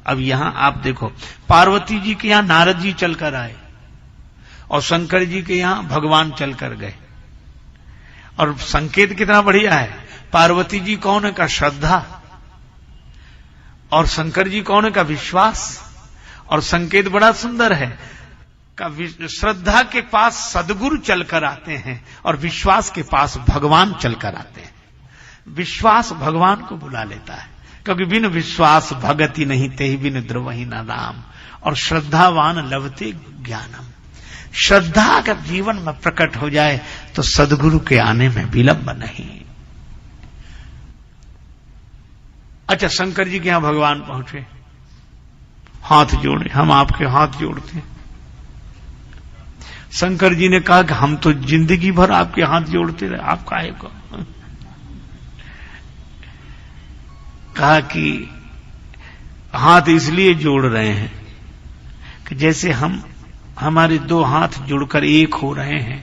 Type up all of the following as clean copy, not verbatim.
अब यहां आप देखो, पार्वती जी के यहां नारद जी चलकर आए और शंकर जी के यहां भगवान चलकर गए। और संकेत कितना बढ़िया है, पार्वती जी कौन है का श्रद्धा, और शंकर जी कौन है का विश्वास। और संकेत बड़ा सुंदर है का श्रद्धा के पास सदगुरु चलकर आते हैं और विश्वास के पास भगवान चलकर आते हैं। विश्वास भगवान को बुला लेता है, क्योंकि बिन विश्वास भगति नहीं तेहि बिन द्रवहि न राम, और श्रद्धावान लभते ज्ञानम। श्रद्धा अगर जीवन में प्रकट हो जाए तो सदगुरु के आने में विलंब नहीं। अच्छा, शंकर जी के यहां भगवान पहुंचे, हाथ जोड़े, हम आपके हाथ जोड़ते हैं। शंकर जी ने कहा कि हम तो जिंदगी भर आपके हाथ जोड़ते रहे, आप काहे को। कहा कि हाथ इसलिए जोड़ रहे हैं कि जैसे हमारे दो हाथ जुड़कर एक हो रहे हैं,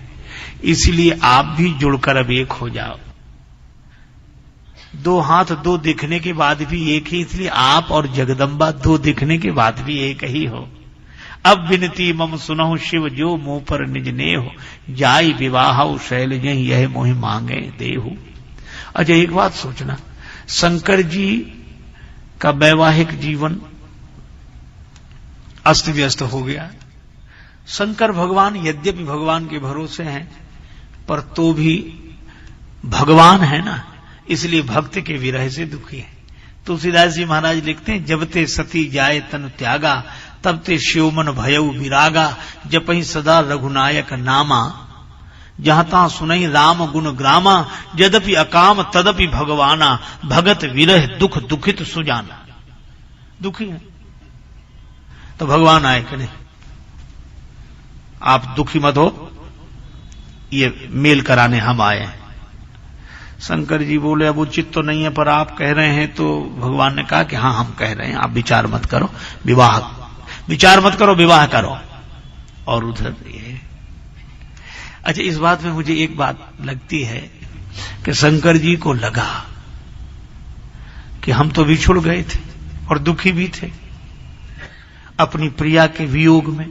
इसलिए आप भी जुड़कर अब एक हो जाओ। दो हाथ दो दिखने के बाद भी एक ही, इसलिए आप और जगदम्बा दो दिखने के बाद भी एक ही हो। अब विनती मम सुनहु शिव जो मुंह पर निज ने हो, जाई विवाह शैल जहि यह मोहि मांगे देहु। अच्छा, एक बात सोचना, शंकर जी का वैवाहिक जीवन अस्त व्यस्त हो गया। शंकर भगवान यद्यपि भगवान के भरोसे हैं, पर तो भी भगवान है ना, इसलिए भक्त के विरह से दुखी है। तुलसीदास जी महाराज लिखते हैं, जब ते सती जाए तनु त्यागा, तब ते शिवमन भयउ विरागा, जपहि सदा रघुनायक नामा, जहां तहां सुनहि राम गुण ग्रामा, यद्यपि अकाम तदपि भगवाना, भगत विरह दुख दुखित सुजाना। दुखी है तो भगवान आए कि नहीं, आप दुखी मत हो, ये मेल कराने हम आए हैं। शंकर जी बोले अब उचित तो नहीं है, पर आप कह रहे हैं। तो भगवान ने कहा कि हाँ हम कह रहे हैं, आप विचार मत करो, विवाह करो। और उधर ये, अच्छा, इस बात में मुझे एक बात लगती है कि शंकर जी को लगा कि हम तो बिछुड़ गए थे और दुखी भी थे अपनी प्रिया के वियोग में,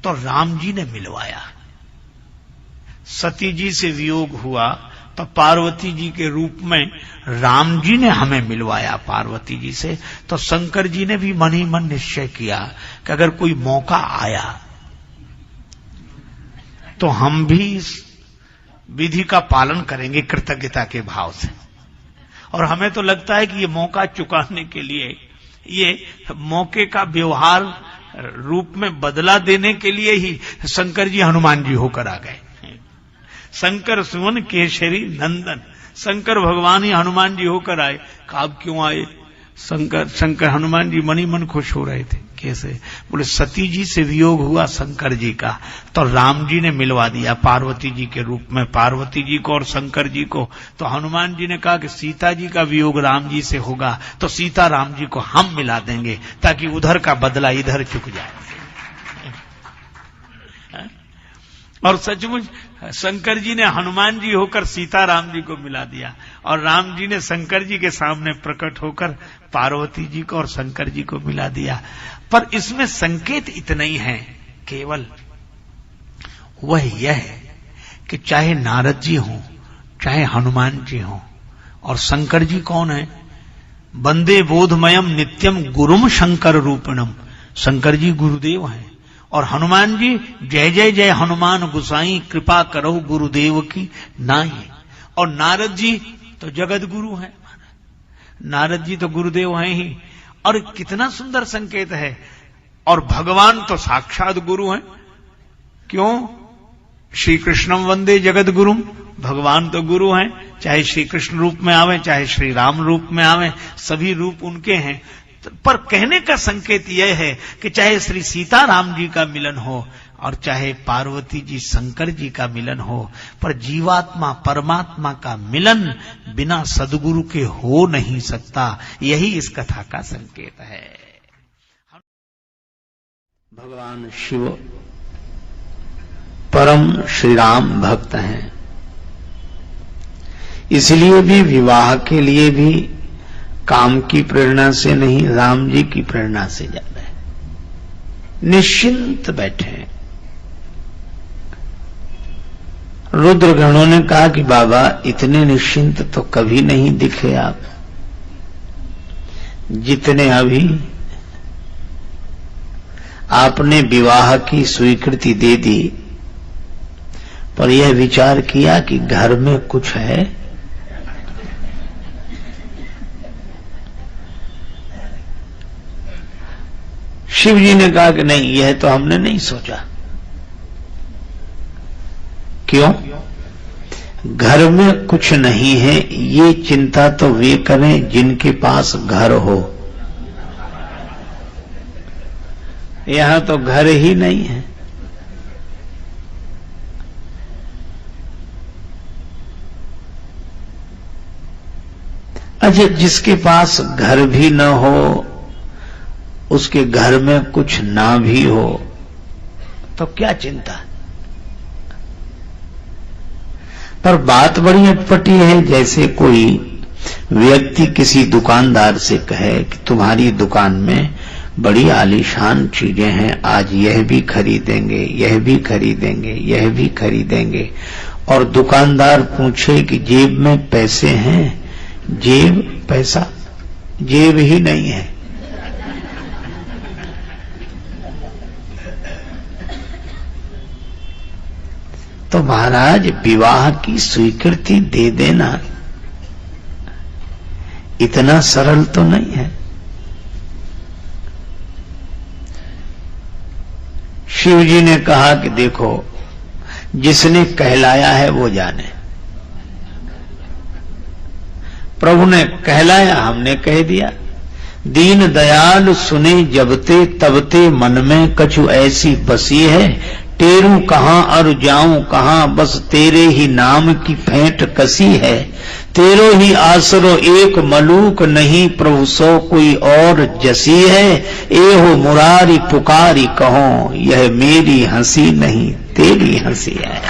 तो राम जी ने मिलवाया। सती जी से वियोग हुआ तो पार्वती जी के रूप में राम जी ने हमें मिलवाया पार्वती जी से। तो शंकर जी ने भी मन ही मन निश्चय किया कि अगर कोई मौका आया तो हम भी इस विधि का पालन करेंगे कृतज्ञता के भाव से। और हमें तो लगता है कि ये मौका चुकाने के लिए, ये मौके का व्यवहार रूप में बदला देने के लिए ही शंकर जी हनुमान जी होकर आ गए। शंकर सुवन केशरी नंदन, शंकर भगवान ही हनुमान जी होकर आए। आप क्यों आए? शंकर हनुमान जी मन ही मन खुश हो रहे थे। कैसे? बोले सती जी से वियोग हुआ शंकर जी का, तो राम जी ने मिलवा दिया पार्वती जी के रूप में पार्वती जी को और शंकर जी को। तो हनुमान जी ने कहा कि सीता जी का वियोग राम जी से होगा तो सीता राम जी को हम मिला देंगे, ताकि उधर का बदला इधर चुक जाए। और सचमुच शंकर जी ने हनुमान जी होकर सीता राम जी को मिला दिया, और राम जी ने शंकर जी के सामने प्रकट होकर पार्वती जी को और शंकर जी को मिला दिया। पर इसमें संकेत इतना ही है केवल, वह यह है कि चाहे नारद जी हों, चाहे हनुमान जी हों, और शंकर जी कौन है? वंदे बोधमयम नित्यम गुरुम शंकर रूपणम, शंकर जी गुरुदेव हैं। और हनुमान जी जय जय जय हनुमान गुसाई, कृपा करो गुरुदेव की नाई। और नारद जी तो जगत गुरु हैं, नारद जी तो गुरुदेव हैं ही। और कितना सुंदर संकेत है। और भगवान तो साक्षात गुरु हैं। क्यों? श्री कृष्णम वंदे जगत गुरुम, भगवान तो गुरु हैं, चाहे श्री कृष्ण रूप में आवे चाहे श्री राम रूप में आवे, सभी रूप उनके हैं। पर कहने का संकेत यह है कि चाहे श्री सीता राम जी का मिलन हो और चाहे पार्वती जी शंकर जी का मिलन हो, पर जीवात्मा परमात्मा का मिलन बिना सदगुरु के हो नहीं सकता। यही इस कथा का संकेत है। भगवान शिव परम श्री राम भक्त हैं, इसलिए भी विवाह के लिए भी काम की प्रेरणा से नहीं, राम जी की प्रेरणा से जा रहे हैं। निश्चिंत बैठे हैं। रुद्रगणों ने कहा कि बाबा इतने निश्चिंत तो कभी नहीं दिखे आप, जितने अभी आपने विवाह की स्वीकृति दे दी, पर यह विचार किया कि घर में कुछ है। शिव जी ने कहा कि नहीं, यह तो हमने नहीं सोचा। क्यों? घर में कुछ नहीं है, ये चिंता तो वे करें जिनके पास घर हो। यहां तो घर ही नहीं है। अच्छा, जिसके पास घर भी न हो, उसके घर में कुछ ना भी हो, तो क्या चिंता। पर बात बड़ी अटपटी है। जैसे कोई व्यक्ति किसी दुकानदार से कहे कि तुम्हारी दुकान में बड़ी आलीशान चीजें हैं, आज यह भी खरीदेंगे, यह भी खरीदेंगे, यह भी खरीदेंगे, और दुकानदार पूछे कि जेब में पैसे हैं? पैसा जेब ही नहीं है। तो महाराज, विवाह की स्वीकृति दे देना इतना सरल तो नहीं है। शिव जी ने कहा कि देखो, जिसने कहलाया है वो जाने। प्रभु ने कहलाया, हमने कह दिया। दीन दयाल सुने जबते तबते, मन में कछु ऐसी बसी है, टेरू कहां और जाऊं कहां, बस तेरे ही नाम की फेंट कसी है। तेरो ही आसरो एक मलूक नहीं, प्रभु सो कोई और जसी है। एहो मुरारी पुकारी कहो, यह मेरी हंसी नहीं तेरी हंसी है।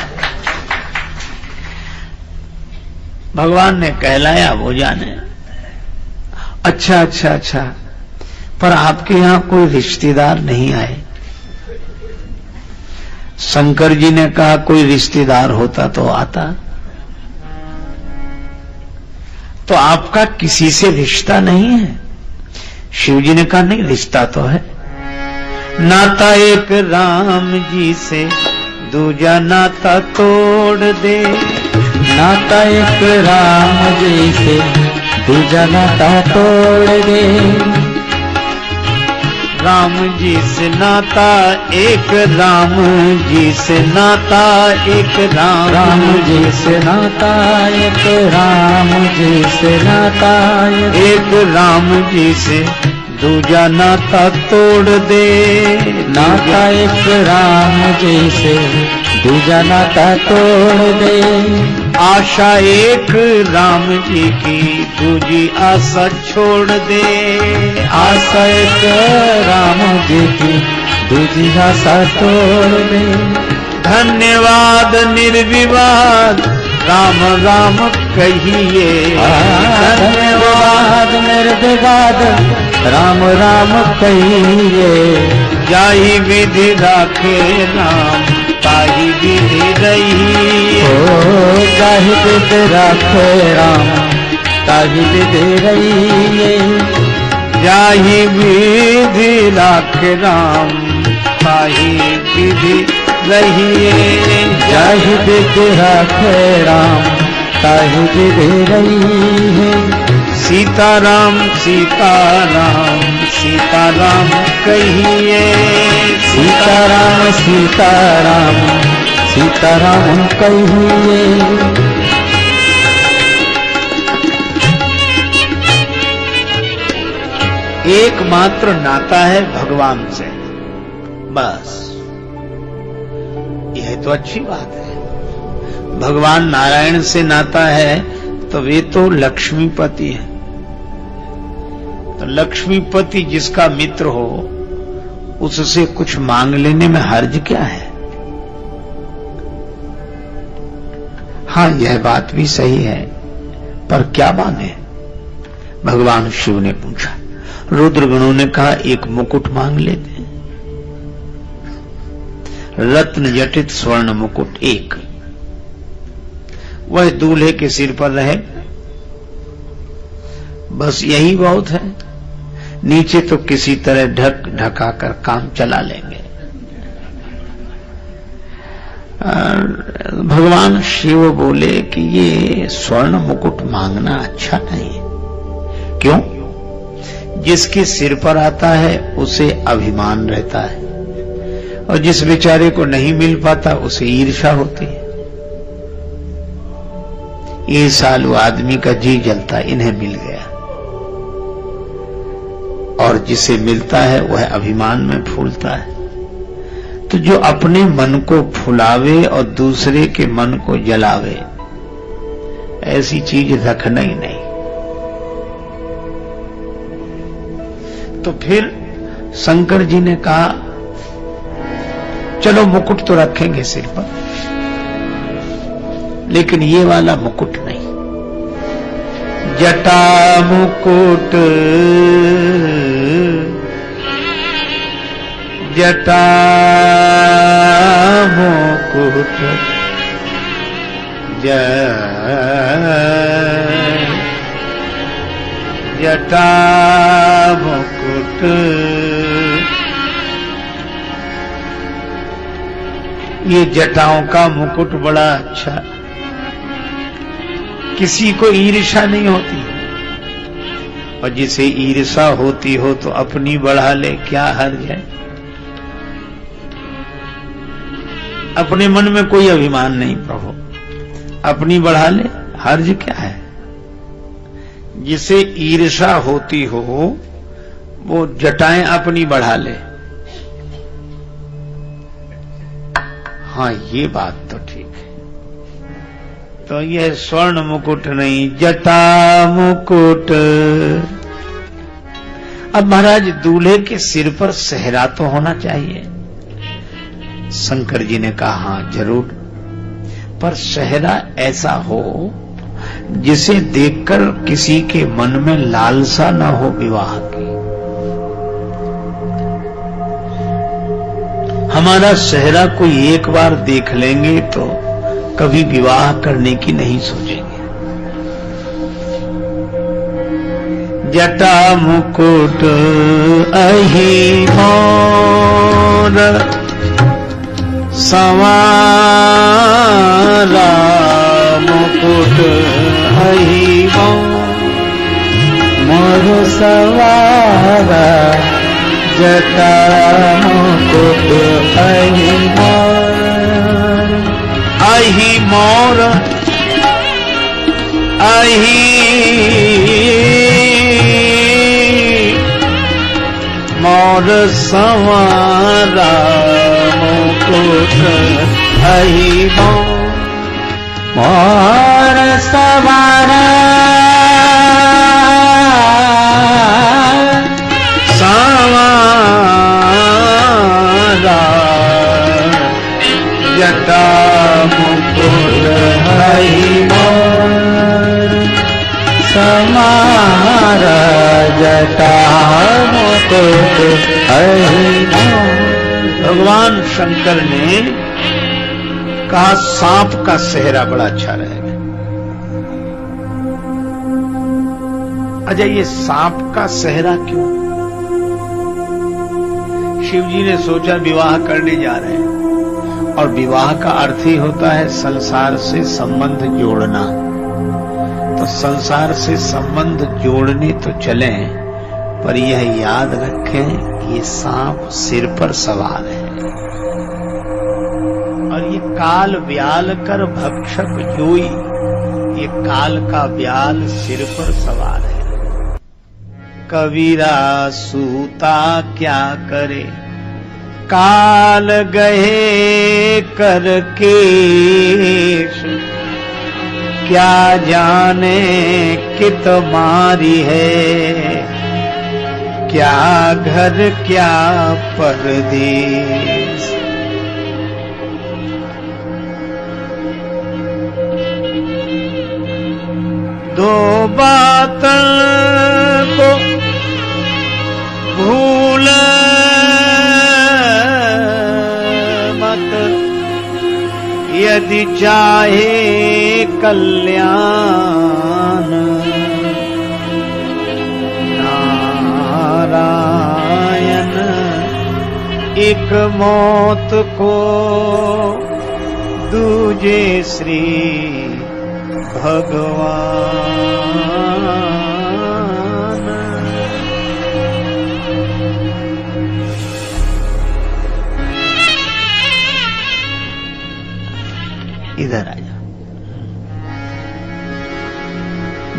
भगवान ने कहलाया, वो जाने। अच्छा अच्छा अच्छा, पर आपके यहां कोई रिश्तेदार नहीं आए? शंकर जी ने कहा कोई रिश्तेदार होता तो आता। तो आपका किसी से रिश्ता नहीं है? शिव जी ने कहा नहीं, रिश्ता तो है। नाता एक राम जी से, दूजा नाता तोड़ दे। नाता एक राम जी से, दूजा नाता तोड़ दे। राम जी से नाता एक, राम जी से नाता एक, राम जी से नाता एक, राम जी से नाता एक, राम जी से दूजा नाता तोड़ दे। नाता एक राम जी से, दूजा नाता तोड़ दे। आशा एक राम जी की, दूजी आशा छोड़ दे। आशा एक राम जी की, दूजी आशा तोड़ दे। धन्यवाद निर्विवाद राम राम कहिए। धन्यवाद निर्विवाद राम राम कहिए। जाहि विधि राखे राम, ताहि विधि रही। जाहि विधि राखे राम, ताहि विधि रही। जाहि विधि राखे राम, ताहि विधि रहिए। जाहि विधि राखे राम, ताहि विधि रही। सीताराम सीताराम सीताराम कहिए। सीताराम सीताराम सीताराम कहिए। एकमात्र नाता है भगवान से, बस। यह तो अच्छी बात है। भगवान नारायण से नाता है तो वे तो लक्ष्मीपति हैं। तो लक्ष्मीपति जिसका मित्र हो, उससे कुछ मांग लेने में हर्ज क्या है? हाँ, यह बात भी सही है, पर क्या मांगे? भगवान शिव ने पूछा। रुद्रगणों ने कहा एक मुकुट मांग लेते हैं, रत्न जटित स्वर्ण मुकुट एक, वह दूल्हे के सिर पर रहे, बस यही बहुत है, नीचे तो किसी तरह ढक ढका कर काम चला लेंगे। भगवान शिव बोले कि ये स्वर्ण मुकुट मांगना अच्छा नहीं है। क्यों? जिसके सिर पर आता है उसे अभिमान रहता है, और जिस बेचारे को नहीं मिल पाता उसे ईर्ष्या होती है। ये सालू आदमी का जी जलता, इन्हें मिल गया, और जिसे मिलता है वह अभिमान में फूलता है। तो जो अपने मन को फुलावे और दूसरे के मन को जलावे, ऐसी चीज रखना ही नहीं। तो फिर शंकर जी ने कहा चलो मुकुट तो रखेंगे सिर पर, लेकिन ये वाला मुकुट नहीं। जटा मुकुट, जटा मुकुट, जटा मुकुट, ये जटाओं का मुकुट बड़ा अच्छा, किसी को ईर्ष्या नहीं होती, और जिसे ईर्ष्या होती हो तो अपनी बढ़ा ले, क्या हर्ज है। अपने मन में कोई अभिमान नहीं प्रभु, अपनी बढ़ा ले, हर्ज क्या है। जिसे ईर्ष्या होती हो वो जटाएं अपनी बढ़ा ले। हाँ, ये बात तो ठीक है। तो यह स्वर्ण मुकुट नहीं, जटा मुकुट। अब महाराज दूल्हे के सिर पर सेहरा तो होना चाहिए। शंकर जी ने कहा हाँ जरूर, पर सेहरा ऐसा हो जिसे देखकर किसी के मन में लालसा न हो विवाह की। हमारा सेहरा कोई एक बार देख लेंगे तो कभी विवाह करने की नहीं सोचेंगे। जटा मुकुट अहि मोर संवारा, मुकुट अहि मोर संवारा, जटा मुकुट अहि मोर, अहि मोर, अहि मोर संवारा, मुकुट अहि मोर संवारा, जटा मुकुट अहि मोर संवारा, जटा मुकुट अहि मोर। भगवान शंकर ने कहा सांप का सेहरा बड़ा अच्छा रहेगा। अच्छा, ये सांप का सेहरा क्यों? शिव जी ने सोचा विवाह करने जा रहे हैं, और विवाह का अर्थ ही होता है संसार से संबंध जोड़ना। तो संसार से संबंध जोड़ने तो चले, पर यह याद रखें कि ये सांप सिर पर सवार है, और ये काल व्याल कर भक्षक जोई, ये काल का व्याल सिर पर सवार है। कबीरा सूता क्या करे, काल गए करके, क्या जाने कित मारी है, क्या घर क्या परदेश। दो बात यदि चाहे कल्याण नारायण एक मौत को दूजे श्री भगवान। इधर आ जाओ।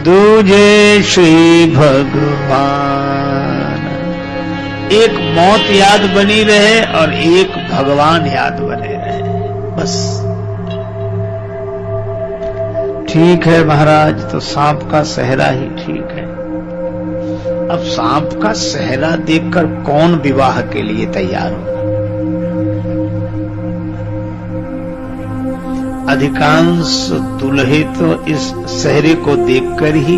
दूजे श्री भगवान। एक मौत याद बनी रहे और एक भगवान याद बने रहे, बस। ठीक है महाराज, तो सांप का सेहरा ही ठीक है। अब सांप का सेहरा देखकर कौन विवाह के लिए तैयार होगा? अधिकांश दूल्हे तो इस सेहरे को देखकर ही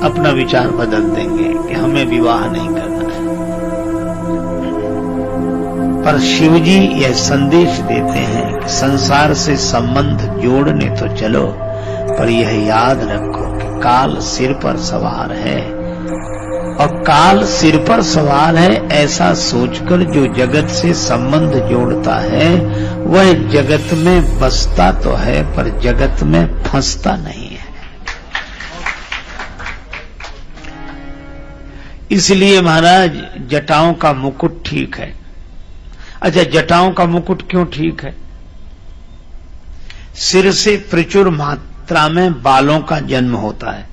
अपना विचार बदल देंगे कि हमें विवाह नहीं करना है। पर शिवजी यह संदेश देते हैं कि संसार से संबंध जोड़ने तो चलो, पर यह याद रखो कि काल सिर पर सवार है, और काल सिर पर सवार है ऐसा सोचकर जो जगत से संबंध जोड़ता है वह जगत में बसता तो है पर जगत में फंसता नहीं है। इसलिए महाराज जटाओं का मुकुट ठीक है। अच्छा, जटाओं का मुकुट क्यों ठीक है? सिर से प्रचुर मात्रा में बालों का जन्म होता है।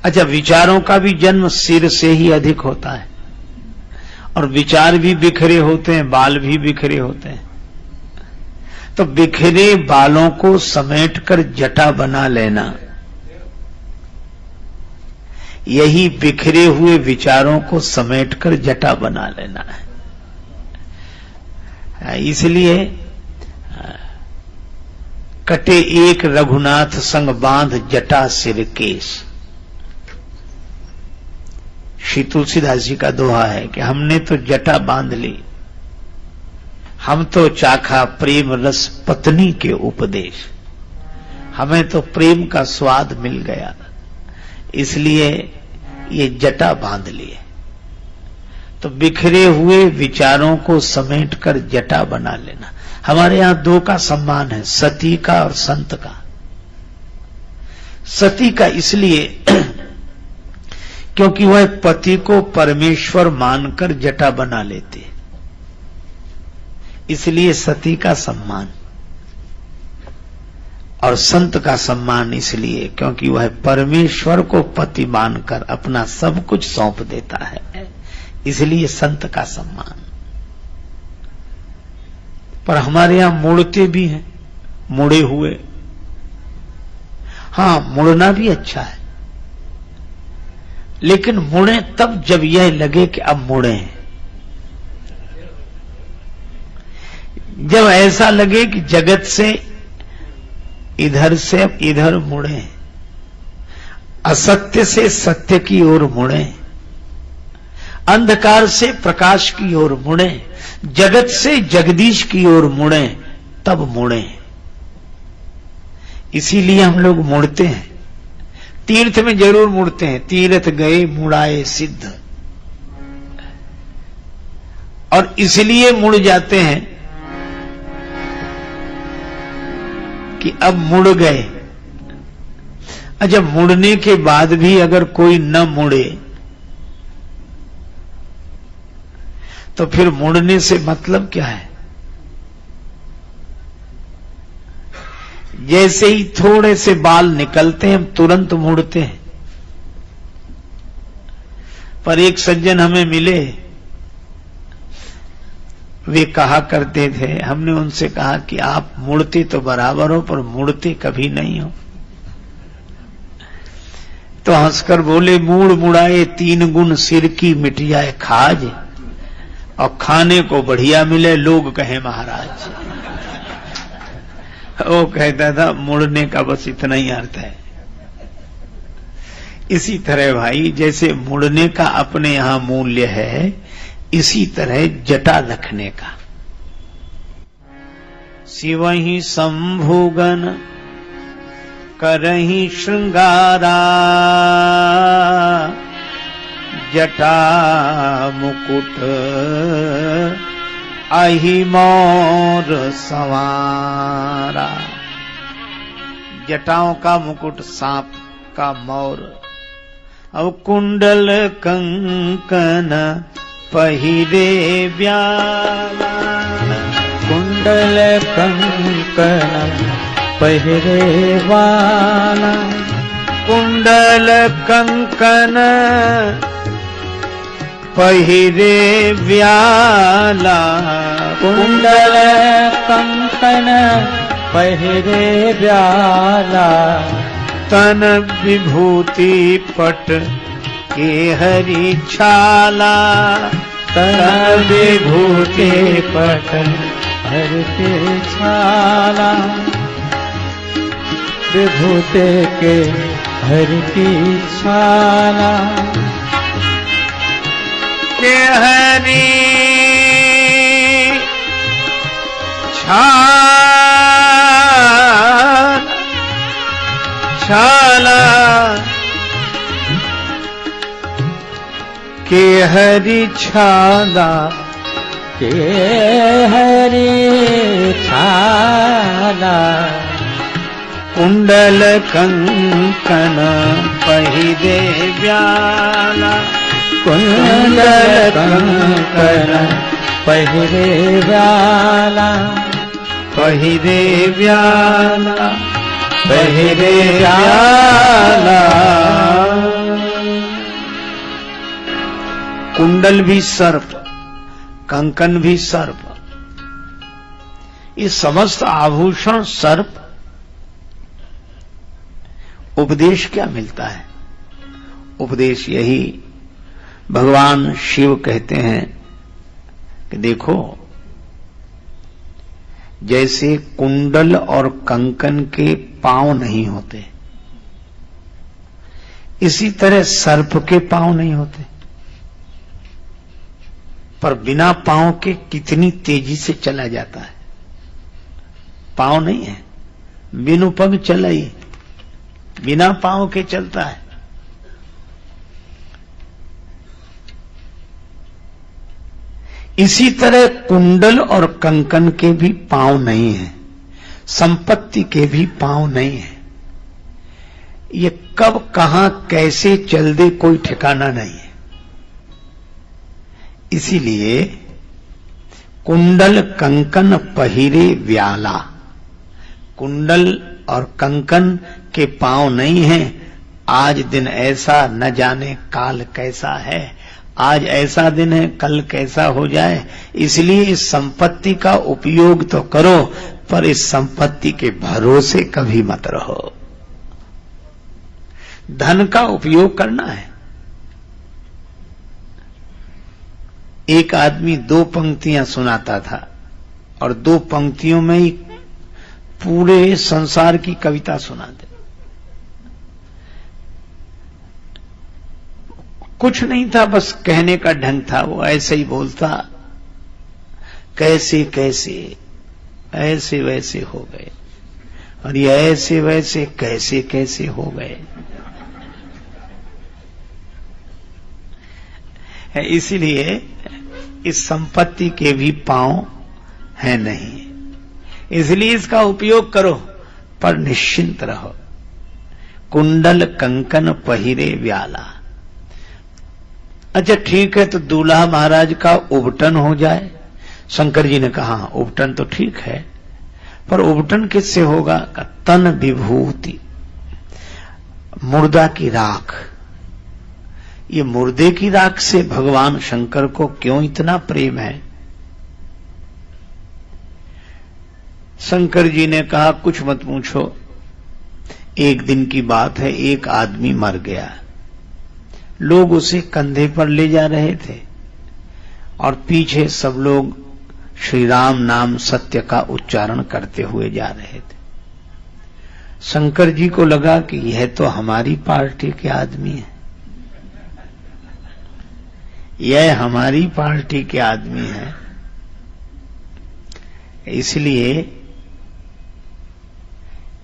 अच्छा, विचारों का भी जन्म सिर से ही अधिक होता है, और विचार भी बिखरे होते हैं, बाल भी बिखरे होते हैं। तो बिखरे बालों को समेटकर जटा बना लेना, यही बिखरे हुए विचारों को समेटकर जटा बना लेना है। इसलिए कटे एक रघुनाथ संग बांध जटा सिर केश। श्री तुलसीदास जी का दोहा है कि हमने तो जटा बांध ली, हम तो चाखा प्रेम रस पत्नी के उपदेश, हमें तो प्रेम का स्वाद मिल गया, इसलिए ये जटा बांध लिए। तो बिखरे हुए विचारों को समेटकर जटा बना लेना। हमारे यहां दो का सम्मान है, सती का और संत का। सती का इसलिए क्योंकि वह पति को परमेश्वर मानकर जटा बना लेते, इसलिए सती का सम्मान। और संत का सम्मान इसलिए क्योंकि वह परमेश्वर को पति मानकर अपना सब कुछ सौंप देता है, इसलिए संत का सम्मान। पर हमारे यहां मुड़ते भी हैं, मुड़े हुए। हां, मुड़ना भी अच्छा है, लेकिन मुड़े तब जब यह लगे कि अब मुड़े। जब ऐसा लगे कि जगत से इधर से अब इधर मुड़े, असत्य से सत्य की ओर मुड़े, अंधकार से प्रकाश की ओर मुड़े, जगत से जगदीश की ओर मुड़े, तब मुड़े। इसीलिए हम लोग मुड़ते हैं। तीर्थ में जरूर मुड़ते हैं, तीर्थ गए मुड़ाए सिद्ध। और इसलिए मुड़ जाते हैं कि अब मुड़ गए। जब मुड़ने के बाद भी अगर कोई न मुड़े तो फिर मुड़ने से मतलब क्या है? जैसे ही थोड़े से बाल निकलते हैं हम तुरंत मुड़ते हैं। पर एक सज्जन हमें मिले, वे कहा करते थे, हमने उनसे कहा कि आप मुड़ते तो बराबर हो पर मुड़ते कभी नहीं हो। तो हंसकर बोले, मूड़ मुड़ाए तीन गुण सिर की मिट जाए खाज, और खाने को बढ़िया मिले लोग कहे महाराज। वो कहता था मुड़ने का बस इतना ही अर्थ है। इसी तरह भाई, जैसे मुड़ने का अपने यहां मूल्य है, इसी तरह जटा रखने का। शिवहि शंभुगन करहि श्रृंगारा, जटा मुकुट अहि मोर संवारा। जटाओं का मुकुट सांप का मोर, अब कुंडल कंकन पहिरे ब्याला। कुंडल कंकन पहिरे वाला, कुंडल कंकन पहिरे व्याला। कुंडल कंकन पहिरे व्याला, तन विभूति पट के हरि छाला। तन विभूति पट हरि के छाला, विभूति के हरि की छाला। के हरि छाला, के हरि छाला, के हरि छाला। कुंडल कंकन पहिरे व्याला। कुंडल कंकन पहिरे व्याला, पहिरे व्याला, पहिरे व्याला। कुंडल भी सर्प, कंकन भी सर्प, ये समस्त आभूषण सर्प। उपदेश क्या मिलता है? उपदेश यही, भगवान शिव कहते हैं कि देखो, जैसे कुंडल और कंकन के पांव नहीं होते, इसी तरह सर्प के पांव नहीं होते, पर बिना पांव के कितनी तेजी से चला जाता है। पांव नहीं है, बिनु पग चलाई, बिना पांव के चलता है। इसी तरह कुंडल और कंकन के भी पांव नहीं है, संपत्ति के भी पांव नहीं है। ये कब कहां कैसे चल दे कोई ठिकाना नहीं है। इसीलिए कुंडल कंकन पहिरे व्याला, कुंडल और कंकन के पांव नहीं है। आज दिन ऐसा, न जाने काल कैसा है। आज ऐसा दिन है, कल कैसा हो जाए। इसलिए इस संपत्ति का उपयोग तो करो, पर इस संपत्ति के भरोसे कभी मत रहो। धन का उपयोग करना है। एक आदमी 2 पंक्तियां सुनाता था और 2 पंक्तियों में ही पूरे संसार की कविता सुनाते। कुछ नहीं था, बस कहने का ढंग था। वो ऐसे ही बोलता, कैसे कैसे ऐसे वैसे हो गए, और ये ऐसे वैसे कैसे कैसे हो गए। इसलिए इस संपत्ति के भी पांव है नहीं, इसलिए इसका उपयोग करो, पर निश्चिंत रहो। कुंडल कंकन पहिरे व्याला। अच्छा ठीक है, तो दूल्हा महाराज का उबटन हो जाए। शंकर जी ने कहा उबटन तो ठीक है, पर उबटन किससे होगा? तन विभूति, मुर्दा की राख। ये मुर्दे की राख से भगवान शंकर को क्यों इतना प्रेम है? शंकर जी ने कहा कुछ मत पूछो। एक दिन की बात है, एक आदमी मर गया। लोग उसे कंधे पर ले जा रहे थे और पीछे सब लोग श्री राम नाम सत्य का उच्चारण करते हुए जा रहे थे। शंकर जी को लगा कि यह तो हमारी पार्टी के आदमी है, यह हमारी पार्टी के आदमी है। इसलिए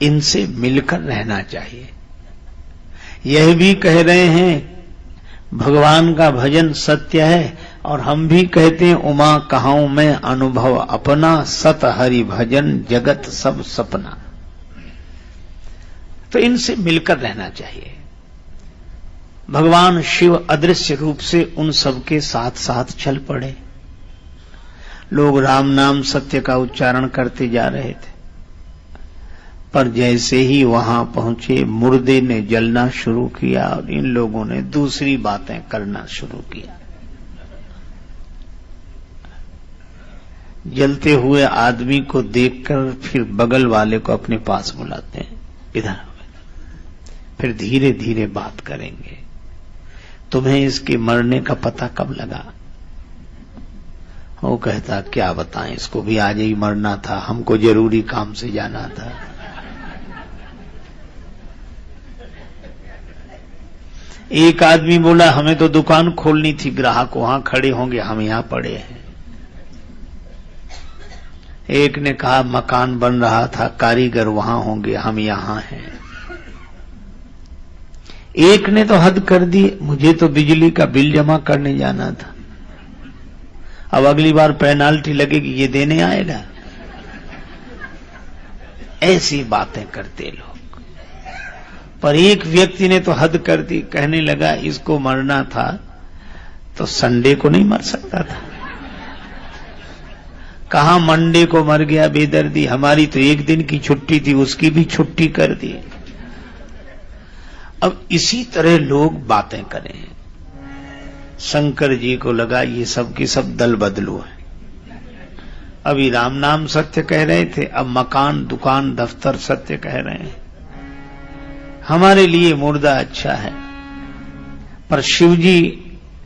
इनसे मिलकर रहना चाहिए। यह भी कह रहे हैं भगवान का भजन सत्य है, और हम भी कहते हैं उमा कहाऊं मैं अनुभव अपना, सत हरि भजन जगत सब सपना। तो इनसे मिलकर रहना चाहिए। भगवान शिव अदृश्य रूप से उन सबके साथ साथ चल पड़े। लोग राम नाम सत्य का उच्चारण करते जा रहे थे, पर जैसे ही वहां पहुंचे मुर्दे ने जलना शुरू किया और इन लोगों ने दूसरी बातें करना शुरू किया। जलते हुए आदमी को देखकर फिर बगल वाले को अपने पास बुलाते हैं, इधर फिर धीरे धीरे बात करेंगे। तुम्हें इसके मरने का पता कब लगा? वो कहता क्या बताएं, इसको भी आज ही मरना था, हमको जरूरी काम से जाना था। एक आदमी बोला हमें तो दुकान खोलनी थी, ग्राहक वहां खड़े होंगे, हम यहां पड़े हैं। एक ने कहा मकान बन रहा था, कारीगर वहां होंगे, हम यहां हैं। एक ने तो हद कर दी, मुझे तो बिजली का बिल जमा करने जाना था, अब अगली बार पेनाल्टी लगेगी, ये देने आएगा। ऐसी बातें करते लोग। पर एक व्यक्ति ने तो हद कर दी, कहने लगा इसको मरना था तो संडे को नहीं मर सकता था, कहां मंडे को मर गया बेदर्दी, हमारी तो एक दिन की छुट्टी थी, उसकी भी छुट्टी कर दी। अब इसी तरह लोग बातें करें। शंकर जी को लगा ये सब की सब दल बदलू है। अभी राम नाम सत्य कह रहे थे, अब मकान दुकान दफ्तर सत्य कह रहे हैं। हमारे लिए मुर्दा अच्छा है, पर शिवजी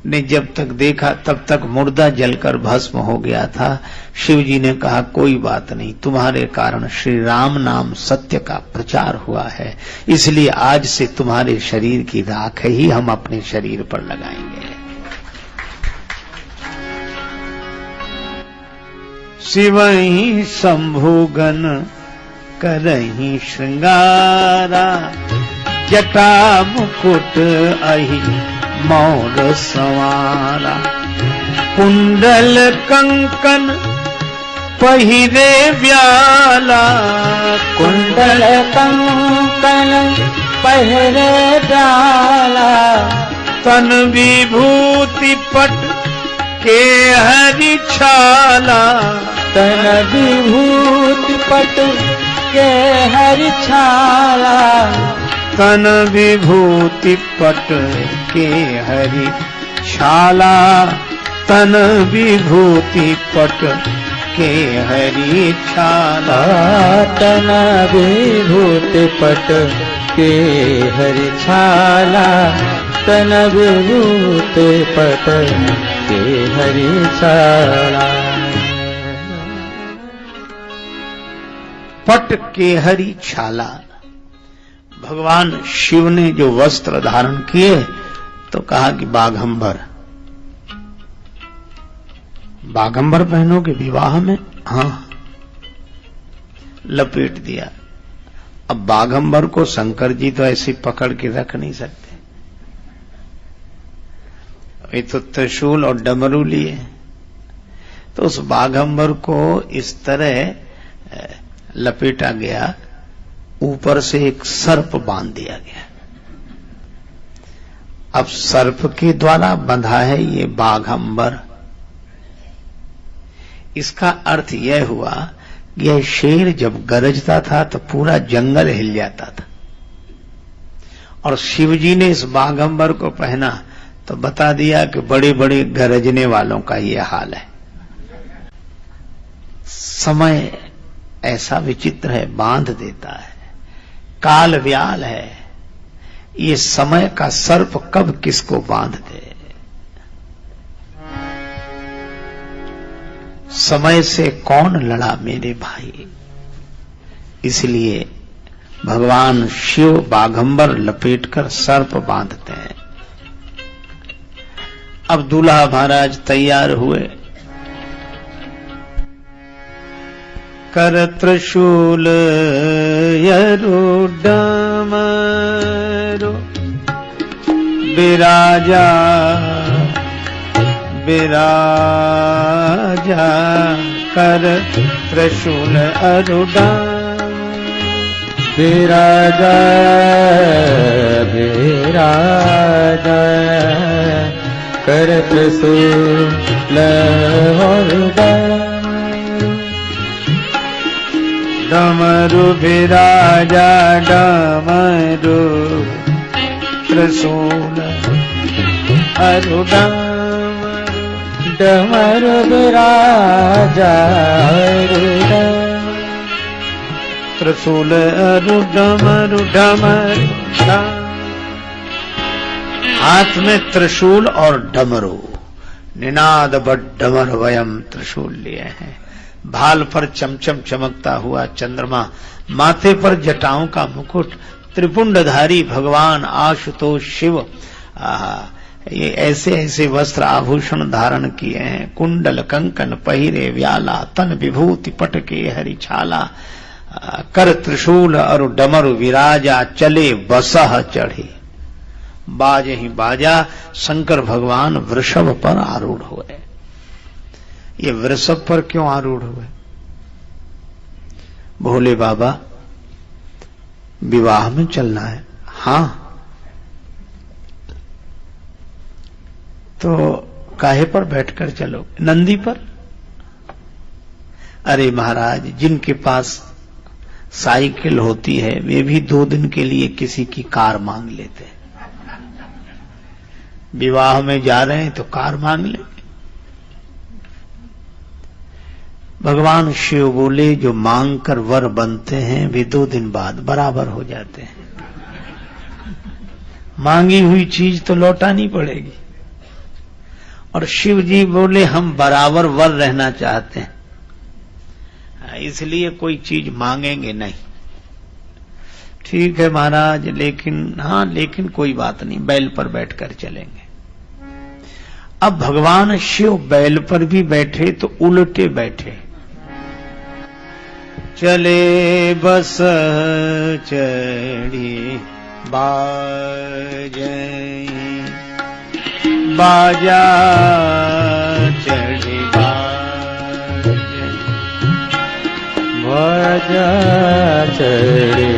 ने जब तक देखा तब तक मुर्दा जलकर भस्म हो गया था। शिवजी ने कहा कोई बात नहीं, तुम्हारे कारण श्री राम नाम सत्य का प्रचार हुआ है, इसलिए आज से तुम्हारे शरीर की राख ही हम अपने शरीर पर लगाएंगे। शिवहि शंभुगन करहि श्रृंगारा, जटा मुकुट अहि मौर संवारा, कुंडल कंकन पहिरे व्याला, कुंडल कंकन पहिरे व्याला, तन विभूति पट के हरि छाला, तन विभूति पट के हरि छाला, तन विभूति पट के हरि छाला, तन विभूति पट के हरि छाला, तन विभूति पट के हरि छाला, तन विभूति पट के हरि छाला। पट के हरि छाला। भगवान शिव ने जो वस्त्र धारण किए तो कहा कि बाघंबर, बाघंबर पहनोगे विवाह में? हाँ, लपेट दिया। अब बाघंबर को शंकर जी तो ऐसे पकड़ के रख नहीं सकते, ये तो त्रिशूल और डमरू लिए, तो उस बाघंबर को इस तरह लपेटा गया, ऊपर से एक सर्प बांध दिया गया। अब सर्प के द्वारा बंधा है ये बाघंबर। इसका अर्थ यह हुआ कि यह शेर जब गरजता था तो पूरा जंगल हिल जाता था, और शिवजी ने इस बाघंबर को पहना तो बता दिया कि बड़े बड़े गरजने वालों का यह हाल है। समय ऐसा विचित्र है, बांध देता है, काल व्याल है, ये समय का सर्प कब किसको बांध दे। समय से कौन लड़ा मेरे भाई, इसलिए भगवान शिव बाघंबर लपेटकर सर्प बांधते हैं। अब दूल्हा महाराज तैयार हुए, कर त्रिशूल यरु डमरू विराजा विराजा कर त्रिशूल अरु विराजा विराजा कर त्रिशूल अरु डमरू विराजा डमरू त्रिशूल अरु डमरू विराजा त्रिशूल अरु डमरू डमरू हाथ में त्रिशूल और डमरू निनाद बट डमर वयम त्रिशूल लिए हैं। भाल पर चमचम चमकता हुआ चंद्रमा, माथे पर जटाओं का मुकुट, त्रिपुंडधारी भगवान आशुतोष शिव ये ऐसे ऐसे वस्त्र आभूषण धारण किए हैं। कुंडल कंकन पहिरे व्याला, तन विभूति पटके हरिछाला, कर त्रिशूल और डमरू विराजा, चले बसह चढ़े। बाजे ही बाजा, शंकर भगवान वृषभ पर आरूढ़ हुए। ये वृषभ पर क्यों आरूढ़ हुए? भोले बाबा विवाह में चलना है। हाँ, तो काहे पर बैठकर चलो? नंदी पर। अरे महाराज, जिनके पास साइकिल होती है वे भी 2 दिन के लिए किसी की कार मांग लेते हैं। विवाह में जा रहे हैं तो कार मांग ले। भगवान शिव बोले जो मांग कर वर बनते हैं वे 2 दिन बाद बराबर हो जाते हैं। मांगी हुई चीज तो लौटानी पड़ेगी। और शिव जी बोले हम बराबर वर रहना चाहते हैं, इसलिए कोई चीज मांगेंगे नहीं। ठीक है महाराज, लेकिन कोई बात नहीं, बैल पर बैठकर चलेंगे। अब भगवान शिव बैल पर भी बैठे तो उल्टे बैठे। चले बस चढ़ी बाजई, बाजा चढ़ी बाजई, बाजा चढ़े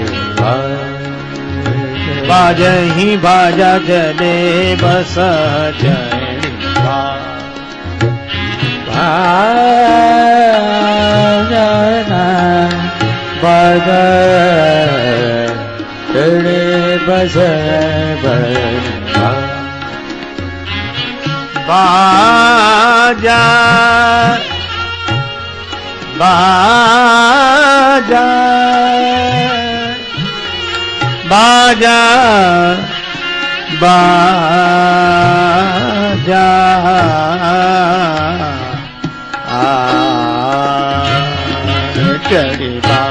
बाजही बाजा चले बस चढ़ी बाजना बाजा चढ़े बस बाजा बाजा बाजा बाजा चढ़ी बा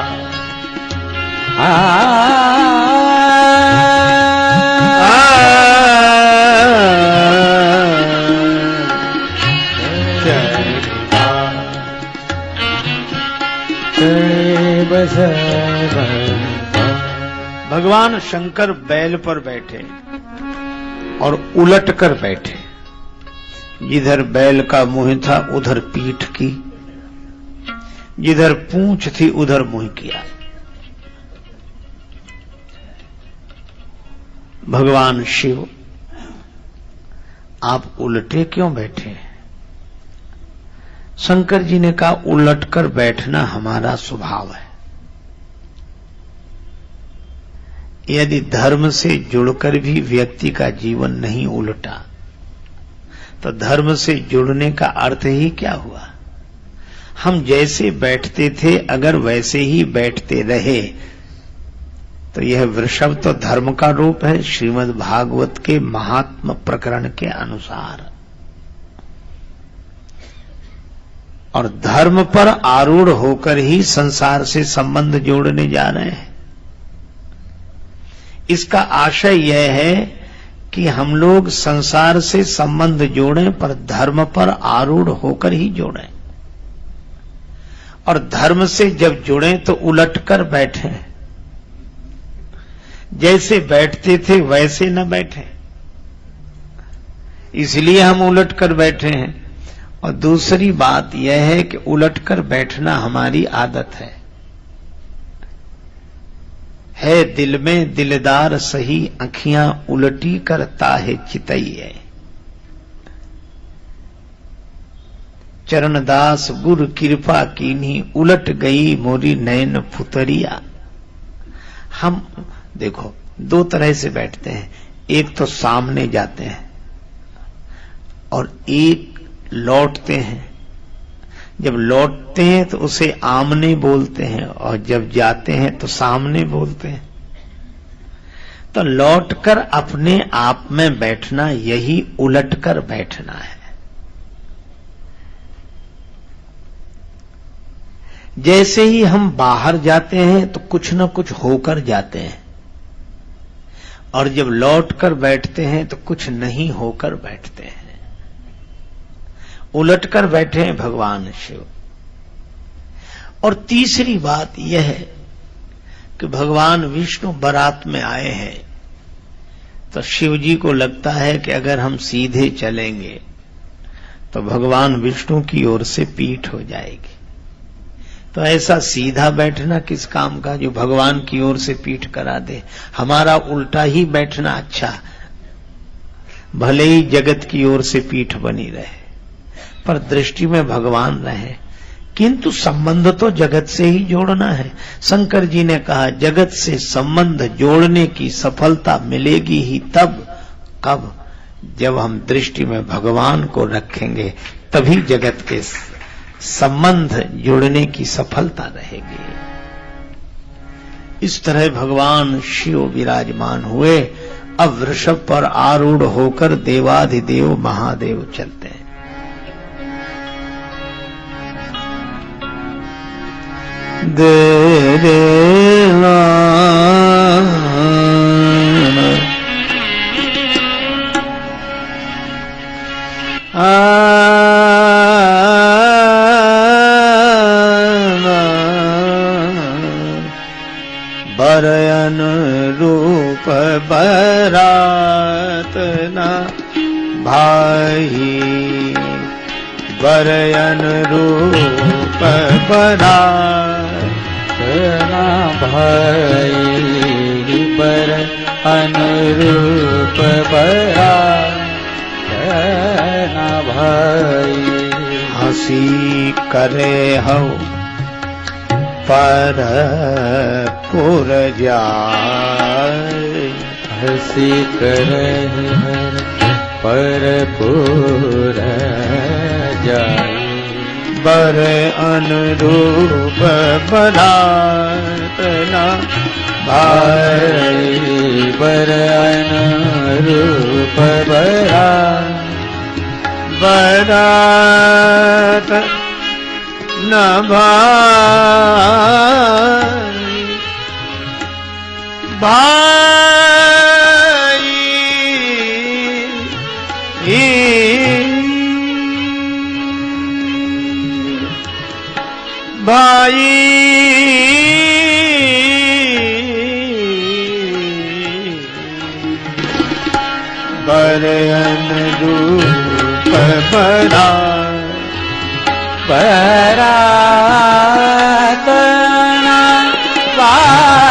भगवान शंकर बैल पर बैठे और उलट कर बैठे। जिधर बैल का मुंह था उधर पीठ की, जिधर पूंछ थी उधर मुंह किया। भगवान शिव, आप उलटे क्यों बैठे? शंकर जी ने कहा उलटकर बैठना हमारा स्वभाव है। यदि धर्म से जुड़कर भी व्यक्ति का जीवन नहीं उलटा तो धर्म से जुड़ने का अर्थ ही क्या हुआ? हम जैसे बैठते थे अगर वैसे ही बैठते रहे तो यह वृषभ तो धर्म का रूप है श्रीमद् भागवत के महात्म प्रकरण के अनुसार। और धर्म पर आरूढ़ होकर ही संसार से संबंध जोड़ने जा रहे हैं। इसका आशय यह है कि हम लोग संसार से संबंध जोड़ें पर धर्म पर आरूढ़ होकर ही जोड़ें। और धर्म से जब जुड़े तो उलटकर बैठे, जैसे बैठते थे वैसे न बैठे, इसलिए हम उलटकर बैठे हैं। और दूसरी बात यह है कि उलटकर बैठना हमारी आदत है दिल में दिलदार सही, आँखियां उलटी करता है चितई है। चरणदास गुरु कृपा कीन्ही, उलट गई मोरी नैन फुतरिया। हम देखो दो तरह से बैठते हैं, एक तो सामने जाते हैं और एक लौटते हैं। जब लौटते हैं तो उसे आमने बोलते हैं और जब जाते हैं तो सामने बोलते हैं। तो लौटकर अपने आप में बैठना यही उलटकर बैठना है। जैसे ही हम बाहर जाते हैं तो कुछ न कुछ होकर जाते हैं और जब लौटकर बैठते हैं तो कुछ नहीं होकर बैठते हैं। उलटकर बैठे हैं भगवान शिव। और तीसरी बात यह है कि भगवान विष्णु बारात में आए हैं तो शिव जी को लगता है कि अगर हम सीधे चलेंगे तो भगवान विष्णु की ओर से पीठ हो जाएगी। तो ऐसा सीधा बैठना किस काम का जो भगवान की ओर से पीठ करा दे। हमारा उल्टा ही बैठना अच्छा, भले ही जगत की ओर से पीठ बनी रहे पर दृष्टि में भगवान रहे, किंतु संबंध तो जगत से ही जोड़ना है। शंकर जी ने कहा जगत से संबंध जोड़ने की सफलता मिलेगी ही तब, कब, जब हम दृष्टि में भगवान को रखेंगे, तभी जगत के संबंध जोड़ने की सफलता रहेगी। इस तरह भगवान शिव विराजमान हुए। अब वृषभ पर आरूढ़ होकर देवाधिदेव महादेव चलते हैं। देवा बरयन रूप बरात न भाई, बरयन रूप बरात ना भाई, बर अनुरूप बरात ना भाई। हंसी करे हो पर पुर जाए, हंसी करे पर पुर जाए। बर अनुरूप बरात न भाई, बर अनुरूप बरात न भाई, भाई भाई बरयन रूप बरात न भाई,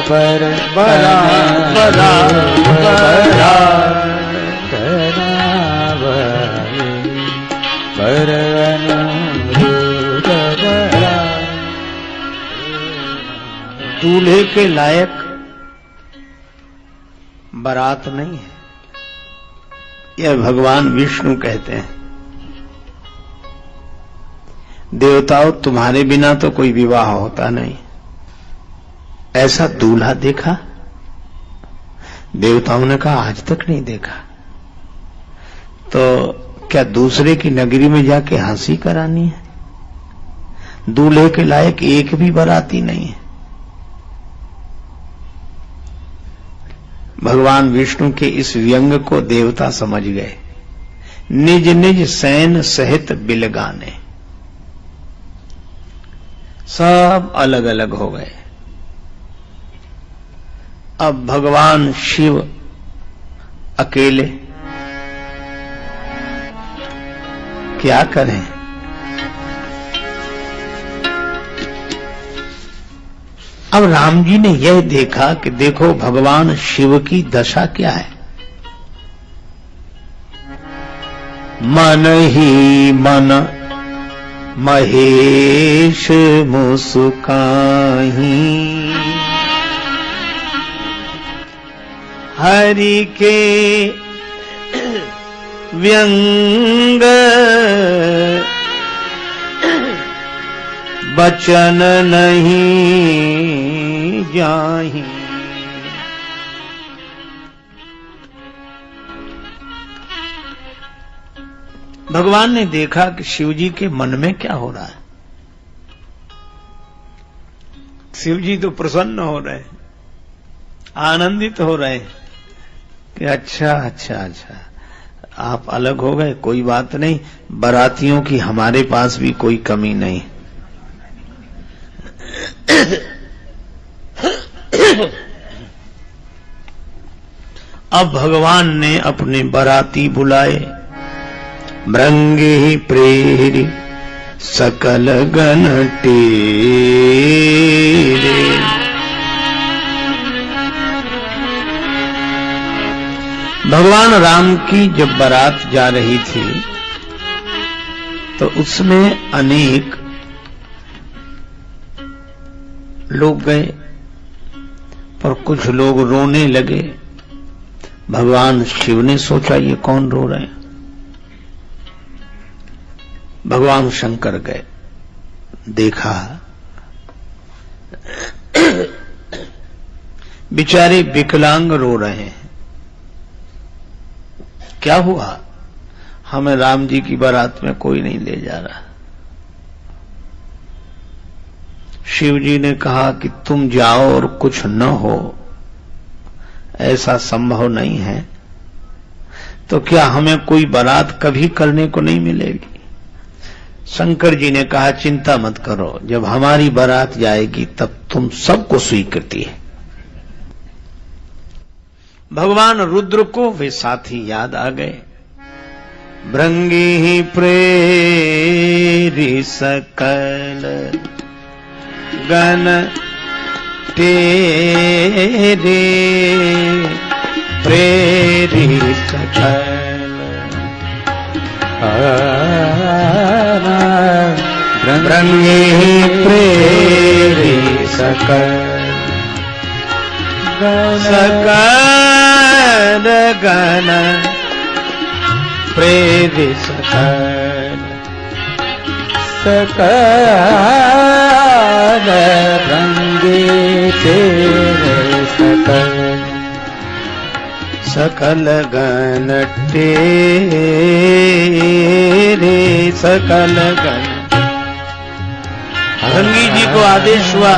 बरन बरन रूप बरा दूल्हे के लायक बारात नहीं है, यह भगवान विष्णु कहते हैं। देवताओं तुम्हारे बिना तो कोई विवाह होता नहीं, ऐसा दूल्हा देखा? देवताओं ने कहा आज तक नहीं देखा। तो क्या दूसरे की नगरी में जाके हंसी करानी है? दूल्हे के लायक एक भी बाराती नहीं है। भगवान विष्णु के इस व्यंग को देवता समझ गए। निज निज सैन सहित बिलगाने, सब अलग अलग हो गए। अब भगवान शिव अकेले क्या करें? अब राम जी ने यह देखा कि देखो भगवान शिव की दशा क्या है। मन ही मन महेश मुस्काही, हरि के व्यंग बचन नहीं जाहि। भगवान ने देखा कि शिव जी के मन में क्या हो रहा है। शिव जी तो प्रसन्न हो रहे, आनंदित हो रहे कि अच्छा अच्छा अच्छा आप अलग हो गए, कोई बात नहीं, बारातियों की हमारे पास भी कोई कमी नहीं। अब भगवान ने अपने बाराती बुलाए, मृंगे प्रेरी सकल गण टेरे। भगवान राम की जब बारात जा रही थी तो उसमें अनेक लोग गए, पर कुछ लोग रोने लगे। भगवान शिव ने सोचा ये कौन रो रहे हैं। भगवान शंकर गए, देखा बेचारे विकलांग रो रहे हैं। क्या हुआ? हमें राम जी की बारात में कोई नहीं ले जा रहा। शिव जी ने कहा कि तुम जाओ और कुछ न हो, ऐसा संभव नहीं है, तो क्या हमें कोई बारात कभी करने को नहीं मिलेगी? शंकर जी ने कहा चिंता मत करो, जब हमारी बारात जाएगी तब तुम सबको स्वीकृति है। भगवान रुद्र को वे साथी याद आ गए। भृंगी प्रेरी सकल गण तेरे, प्रेरी सकल भृंगी प्रेरी सकल सकल गण प्रेरी सकल सकल रंगे तेरे सकल सकल गण तेरे सकल गण। रंगी जी को आदेश हुआ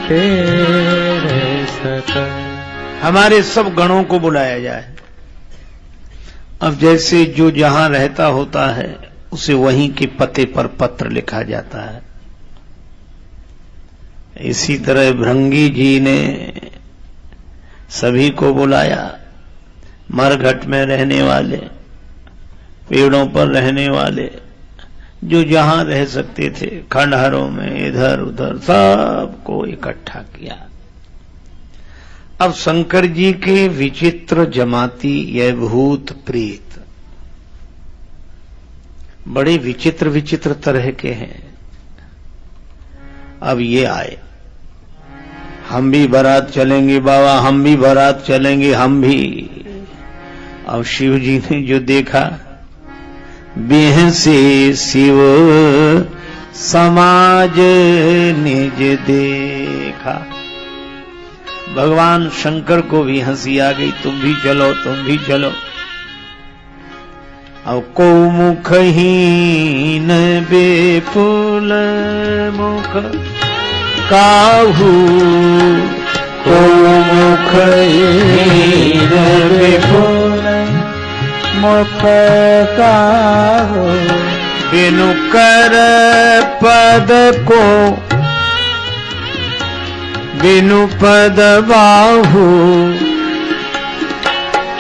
तेरे सकल, हमारे सब गणों को बुलाया जाए। अब जैसे जो जहां रहता होता है उसे वहीं के पते पर पत्र लिखा जाता है, इसी तरह भृंगी जी ने सभी को बुलाया। मरघट में रहने वाले, पेड़ों पर रहने वाले, जो जहां रह सकते थे, खंडहरों में इधर उधर सबको इकट्ठा किया। अब शंकर जी के विचित्र जमाती यह भूत प्रेत बड़े विचित्र विचित्र तरह के हैं। अब ये आए, हम भी बारात चलेंगे बाबा, हम भी बारात चलेंगे, हम भी। अब शिव जी ने जो देखा, बेह से शिव समाज निज देखा। भगवान शंकर को भी हंसी आ गई, तुम भी चलो, तुम भी चलो। अब को मुखहीन बेफुल मुख काहू को मुखहीन विपुल मुख काहू बिनु कर पद को बिनु पद बाहु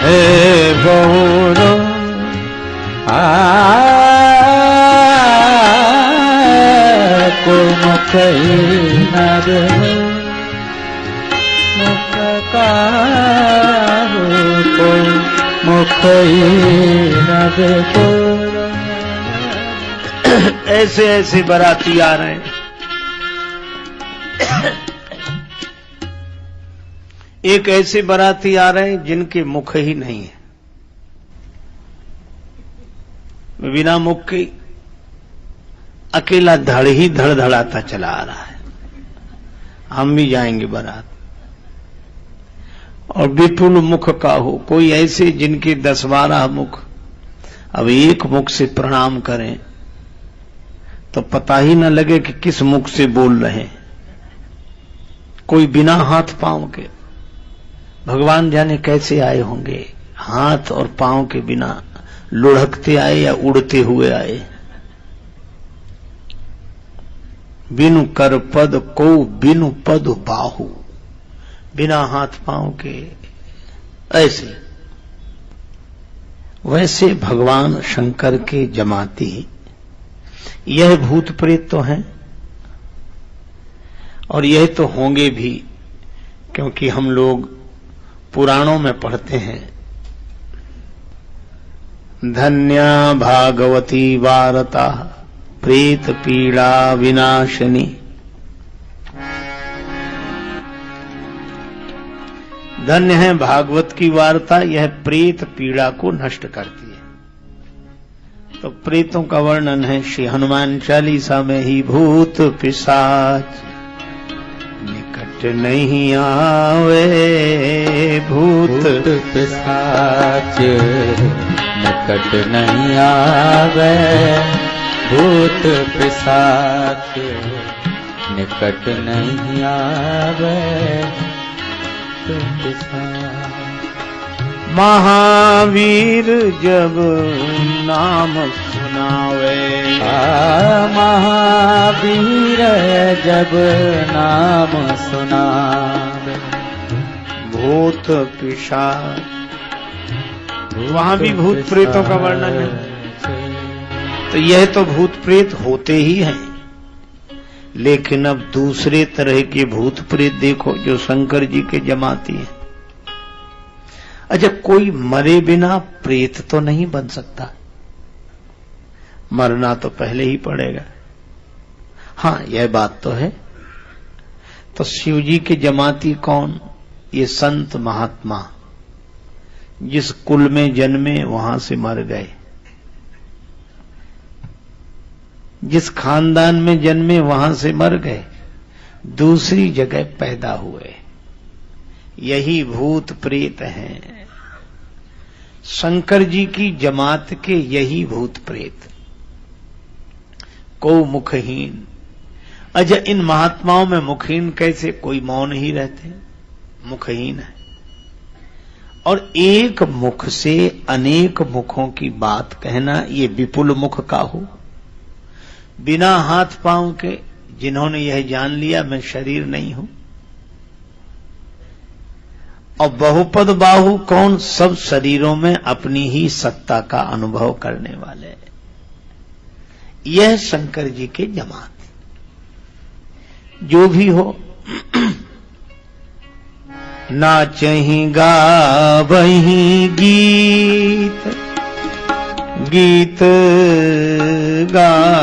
हे बहुरो को मुखहीन मुख काहू को मुखहीन विपुल। ऐसे ऐसे बाराती आ रहे हैं। एक ऐसे बाराती आ रहे हैं जिनके मुख ही नहीं है, बिना मुख के अकेला धड़ ही धड़धड़ाता चला आ रहा है। हम भी जाएंगे बारात। और विपुल मुख का हो, कोई ऐसे जिनके 10-12 मुख। अब एक मुख से प्रणाम करें तो पता ही न लगे कि किस मुख से बोल रहे हैं। कोई बिना हाथ पांव के, भगवान जाने कैसे आए होंगे, हाथ और पांव के बिना लुढ़कते आए या उड़ते हुए आए। बिनु कर पद को बिनु पद बाहु, बिना हाथ पांव के। ऐसे वैसे भगवान शंकर के जमाती यह भूत प्रेत तो हैं, और यह तो होंगे भी, क्योंकि हम लोग पुराणों में पढ़ते हैं, धन्या भागवती वार्ता प्रेत पीड़ा विनाशिनी। धन्य है भागवत की वार्ता, यह प्रेत पीड़ा को नष्ट करती है। तो प्रेतों का वर्णन है श्री हनुमान चालीसा में ही। भूत पिशाच निकट नहीं आवे, भूत पिशाच निकट नहीं आवे, भूत पिशाच निकट नहीं आवे। महावीर जब नाम सुनावे, महावीर जब नाम सुनावे, भूत पिशाच। वहां भी भूत प्रेतों का वर्णन है। तो यह तो भूत प्रेत होते ही हैं, लेकिन अब दूसरे तरह के भूत प्रेत देखो जो शंकर जी के जमाती हैं। अच्छा, कोई मरे बिना प्रेत तो नहीं बन सकता, मरना तो पहले ही पड़ेगा। हाँ, यह बात तो है। तो शिव जी के जमाती कौन? ये संत महात्मा जिस कुल में जन्मे वहां से मर गए, जिस खानदान में जन्मे वहां से मर गए, दूसरी जगह पैदा हुए, यही भूत प्रेत हैं। शंकर जी की जमात के यही भूत प्रेत, को मुखहीन। अच्छा, इन महात्माओं में मुखहीन कैसे? कोई मौन ही रहते, मुखहीन है। और एक मुख से अनेक मुखों की बात कहना, ये विपुल मुख का हो। बिना हाथ पांव के, जिन्होंने यह जान लिया मैं शरीर नहीं हूं। और बहुपद बाहु कौन? सब शरीरों में अपनी ही सत्ता का अनुभव करने वाले। यह शंकर जी के जमात। जो भी हो, नाचहि गावहि गीत, गीत गावहि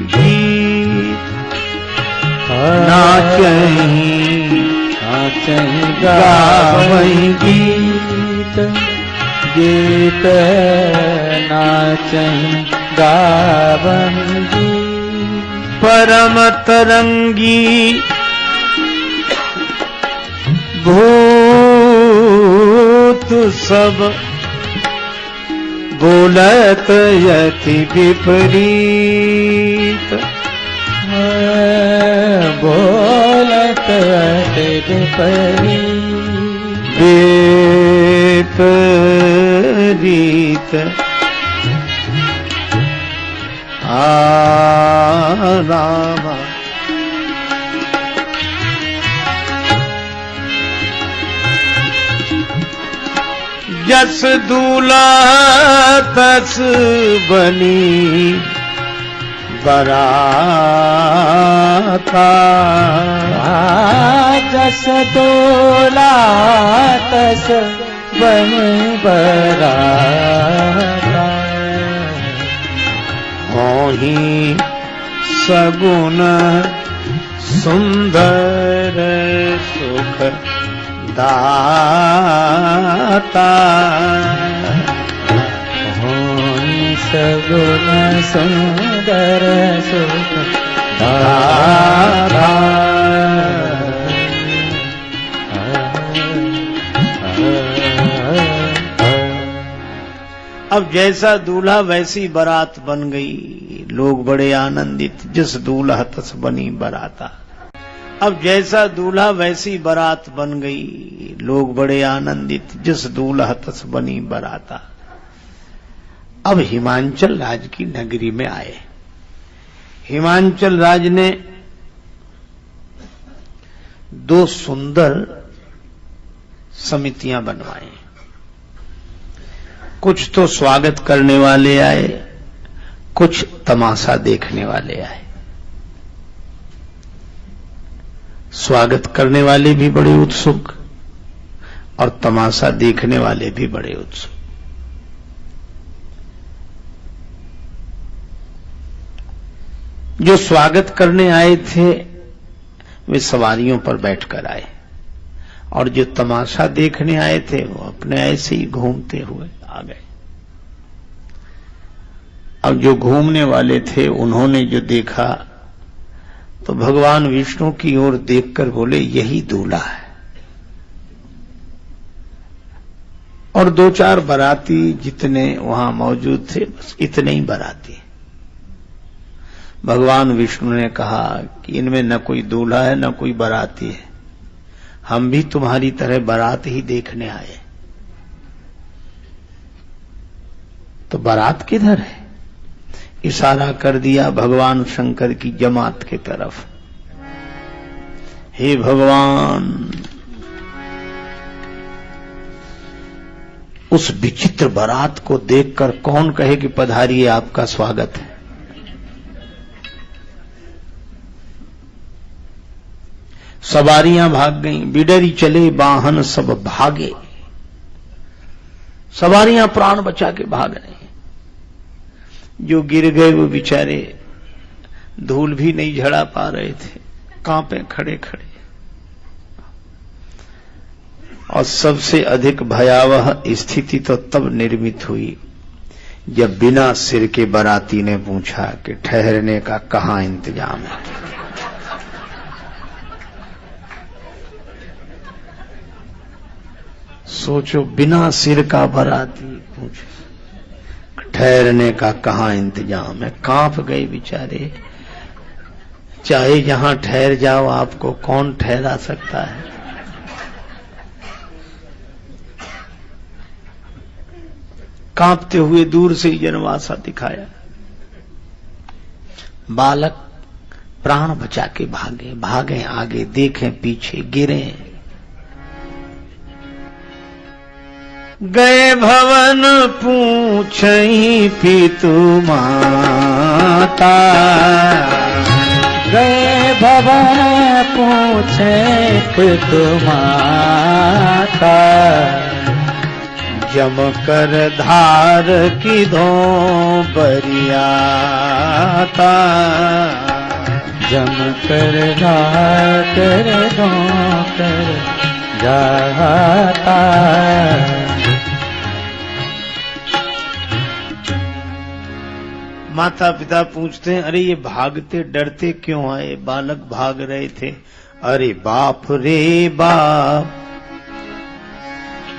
गीत, नाचहि गावहि गीत, गीत नाचहि गावहि गीत। परम तरंगी भूत सब बोलत यति विपरीत, बोल विपरीत रामा जस दूल्हा तस बनी बराता जस दूल्हा तस बनी बराता होही सगुन सुंदर सुख दाता होई सगुन सुंदर सुख दाता अब जैसा दूल्हा वैसी बारात बन गई, लोग बड़े आनंदित। जिस दूल्हा तस बनी बराता। अब जैसा दूल्हा वैसी बारात बन गई, लोग बड़े आनंदित। जिस दूल्हा तस बनी बराता। अब हिमांचल राज की नगरी में आए। हिमांचल राज ने दो सुंदर समितियां बनवाई। कुछ तो स्वागत करने वाले आए, कुछ तमाशा देखने वाले आए। स्वागत करने वाले भी बड़े उत्सुक और तमाशा देखने वाले भी बड़े उत्सुक। जो स्वागत करने आए थे वे सवारियों पर बैठकर आए और जो तमाशा देखने आए थे वो अपने ऐसे ही घूमते हुए आ गए। अब जो घूमने वाले थे उन्होंने जो देखा तो भगवान विष्णु की ओर देखकर बोले यही दूल्हा है। और दो चार बाराती जितने वहां मौजूद थे बस इतने ही बाराती। भगवान विष्णु ने कहा कि इनमें न कोई दूल्हा है न कोई बाराती है, हम भी तुम्हारी तरह बारात ही देखने आए। तो बारात किधर है? इशारा कर दिया भगवान शंकर की जमात की तरफ। हे भगवान, उस विचित्र बारात को देखकर कौन कहे कि पधारिए आपका स्वागत है। सवारियां भाग गईं, बिडरी चले वाहन सब भागे। सवारियां प्राण बचा के भाग रही। जो गिर गए वो बेचारे धूल भी नहीं झड़ा पा रहे थे, कांपे खड़े खड़े। और सबसे अधिक भयावह स्थिति तो तब निर्मित हुई जब बिना सिर के बाराती ने पूछा कि ठहरने का कहां इंतजाम है। सोचो, बिना सिर का बाराती पूछे ठहरने का कहां इंतजाम है। कांप गए बेचारे। चाहे जहां ठहर जाओ, आपको कौन ठहरा सकता है। कांपते हुए दूर से ही जनवासा दिखाया। बालक प्राण बचा के भागे, भागे आगे, देखें पीछे, गिरे। गए भवन पूछई पितु माता। गए भवन पूछे पितु माता। जम कर धार की धो बरियाता। जम कर धार कर दो कर जाता। माता पिता पूछते हैं, अरे ये भागते डरते क्यों आए? बालक भाग रहे थे। अरे बाप रे बाप,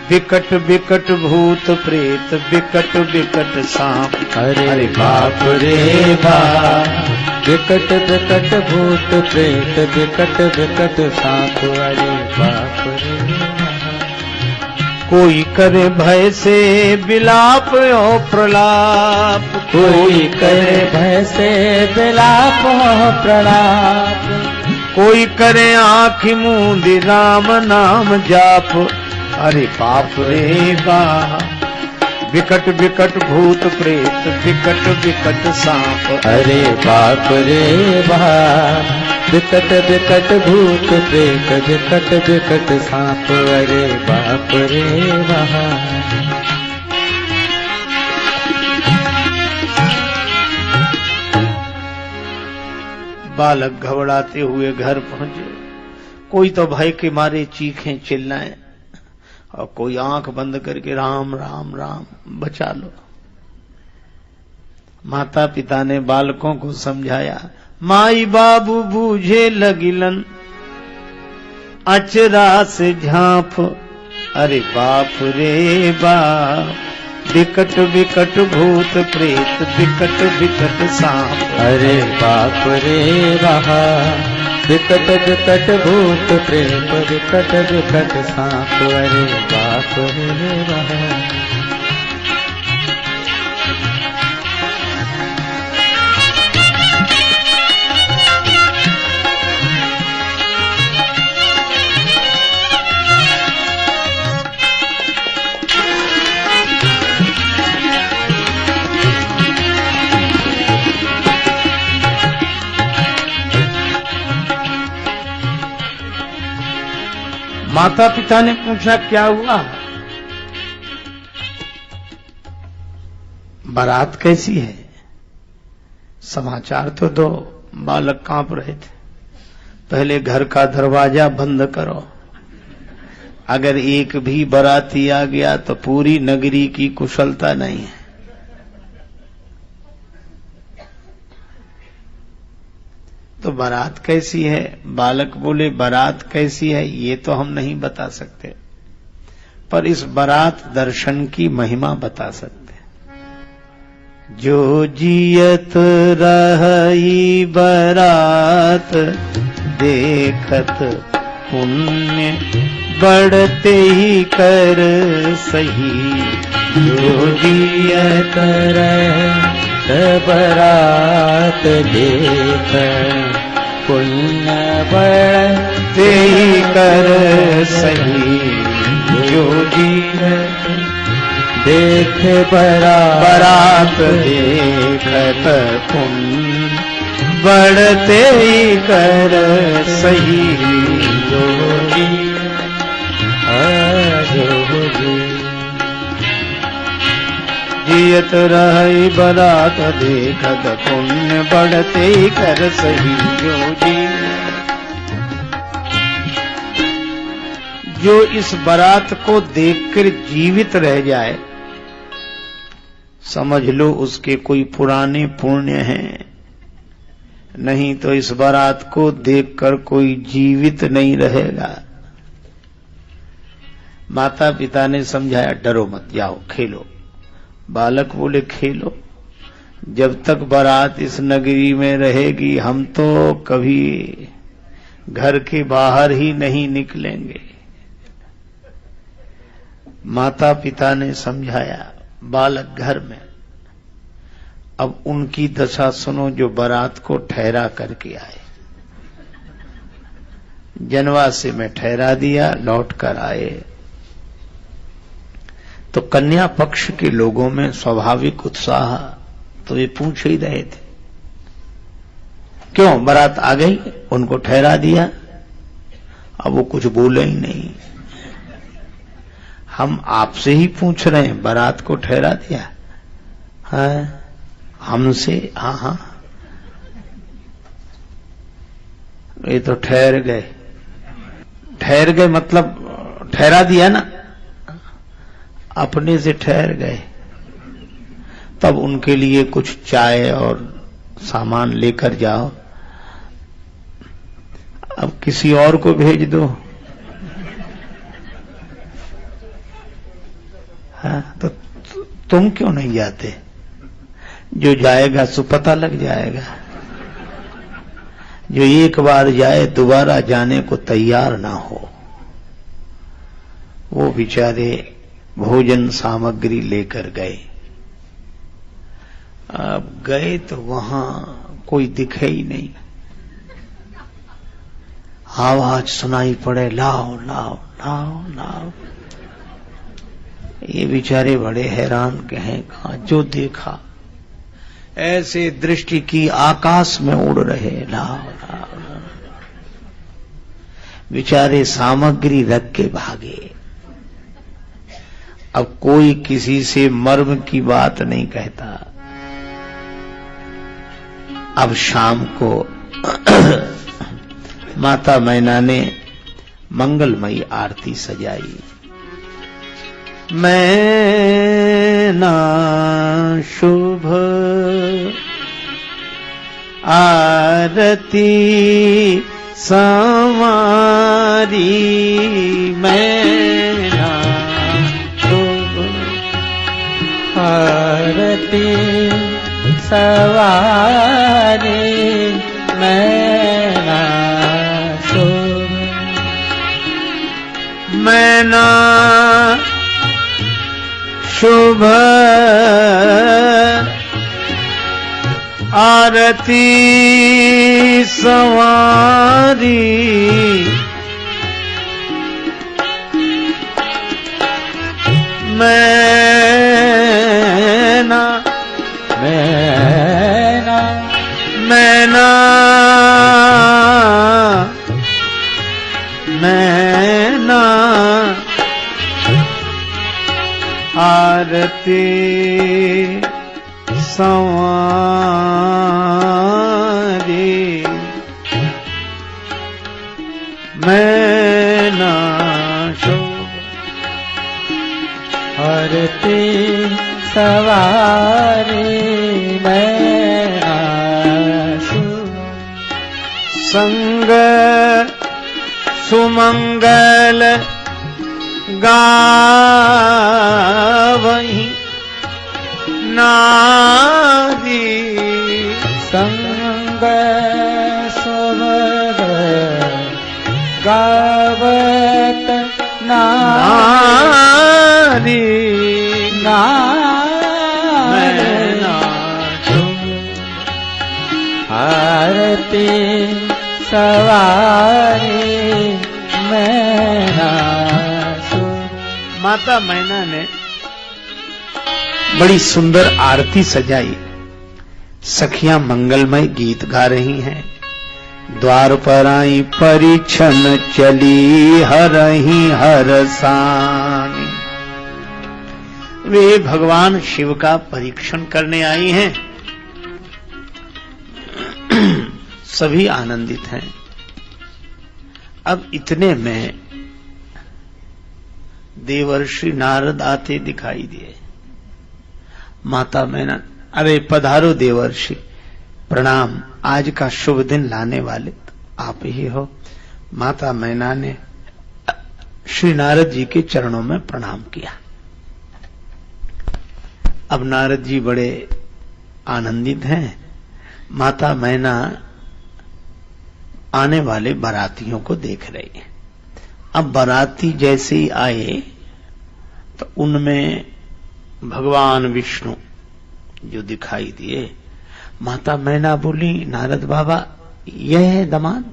विकट विकट भूत प्रेत, विकट विकट सांप। अरे बाप रे बाप, विकट विकट भूत प्रेत विकट विकट सांप अरे बाप रे। कोई करे भय से विलाप और प्रलाप, कोई करे भय से विलाप और प्रलाप, कोई करे आँखि मूंदी राम नाम जाप। अरे बाप रे बाप, विकट विकट भूत प्रेत विकट विकट सांप। अरे बाप रे बाप, विकट विकट भूत प्रेत विकट विकट सांप। अरे बाप रे बाप। बालक घबराते हुए घर पहुंचे। कोई तो भय के मारे चीखें चिल्लाएं और कोई आंख बंद करके राम राम राम बचा लो। माता पिता ने बालकों को समझाया, माई बाबू बूझे लगिलन अचरा से झांप। अरे बाप रे बाप, विकट विकट भूत प्रेत विकट विकट सांप। अरे बाप रे बाप, विकट विकट भूत प्रेत विकट विकट सांप। अरे बाप रे बाप। माता पिता ने पूछा क्या हुआ, बारात कैसी है, समाचार तो दो। बालक कांप रहे थे। पहले घर का दरवाजा बंद करो, अगर एक भी बाराती आ गया तो पूरी नगरी की कुशलता नहीं है। तो बारात कैसी है? बालक बोले बारात कैसी है ये तो हम नहीं बता सकते, पर इस बारात दर्शन की महिमा बता सकते। जो जियत रही बारात देखत पुण्य बढ़ते ही कर सही। जो जियत रहे बारात देख पुण्य बढ़ते ही कर सही। जो जियत देख बारात देखत पुण्य बढ़ते ही कर सही। जो जियत रही बारात देखत पुण्य बढ़ते ही कर सही। जो इस बारात को देखकर जीवित रह जाए, समझ लो उसके कोई पुराने पुण्य हैं, नहीं तो इस बारात को देखकर कोई जीवित नहीं रहेगा। माता पिता ने समझाया, डरो मत, जाओ खेलो। बालक बोले खेलो, जब तक बारात इस नगरी में रहेगी हम तो कभी घर के बाहर ही नहीं निकलेंगे। माता पिता ने समझाया, बालक घर में। अब उनकी दशा सुनो जो बारात को ठहरा करके आए। जनवासे में ठहरा दिया, लौट कर आए तो कन्या पक्ष के लोगों में स्वाभाविक उत्साह, तो वे पूछ ही रहे थे क्यों बारात आ गई, उनको ठहरा दिया। अब वो कुछ बोले ही नहीं। हम आपसे ही पूछ रहे हैं, बारात को ठहरा दिया? हाँ, हमसे? हाँ हाँ, ये तो ठहर गए। ठहर गए मतलब ठहरा दिया ना, अपने से ठहर गए। तब उनके लिए कुछ चाय और सामान लेकर जाओ। अब किसी और को भेज दो। हाँ, तो तुम क्यों नहीं जाते? जो जाएगा सो पता लग जाएगा। जो एक बार जाए दोबारा जाने को तैयार ना हो। वो बेचारे भोजन सामग्री लेकर गए। अब गए तो वहां कोई दिखे ही नहीं। आवाज सुनाई पड़े, लाओ लाओ लाओ लाओ। ये बेचारे बड़े हैरान के हैं, कहा जो देखा ऐसे दृष्टि की आकाश में उड़ रहे, लाओ लाओ लाओ। बेचारे सामग्री रख के भागे। अब कोई किसी से मर्म की बात नहीं कहता। अब शाम को माता मैना ने मंगलमयी आरती सजाई। मैना शुभ आरती संवारी, मैना शुभ आरती सवारी, मैना शुभ मैना शुभ आरती संवारी, मैना मैना मैना मैना आरती संवारी, मैना शुभ आरती सवारी, मैना शुभ संग सुमंगल गावहीं नारी, संग सुमंगल गावत नारी, मैना आरती सवारी, मैना माता मैना ने बड़ी सुंदर आरती सजाई। सखियां मंगलमय गीत गा रही हैं। द्वार पर आई परिछन चली, हरही हरसानी। वे भगवान शिव का परीक्षण करने आई हैं। सभी आनंदित हैं। अब इतने में देवर्षि नारद आते दिखाई दिए। माता मैना, अरे पधारो देवर्षि, प्रणाम, आज का शुभ दिन लाने वाले आप ही हो। माता मैना ने श्री नारद जी के चरणों में प्रणाम किया। अब नारद जी बड़े आनंदित हैं। माता मैना आने वाले बारातियों को देख रही है। अब बाराती जैसे ही आए तो उनमें भगवान विष्णु जो दिखाई दिए। माता मैना बोली, नारद बाबा यह है दामाद?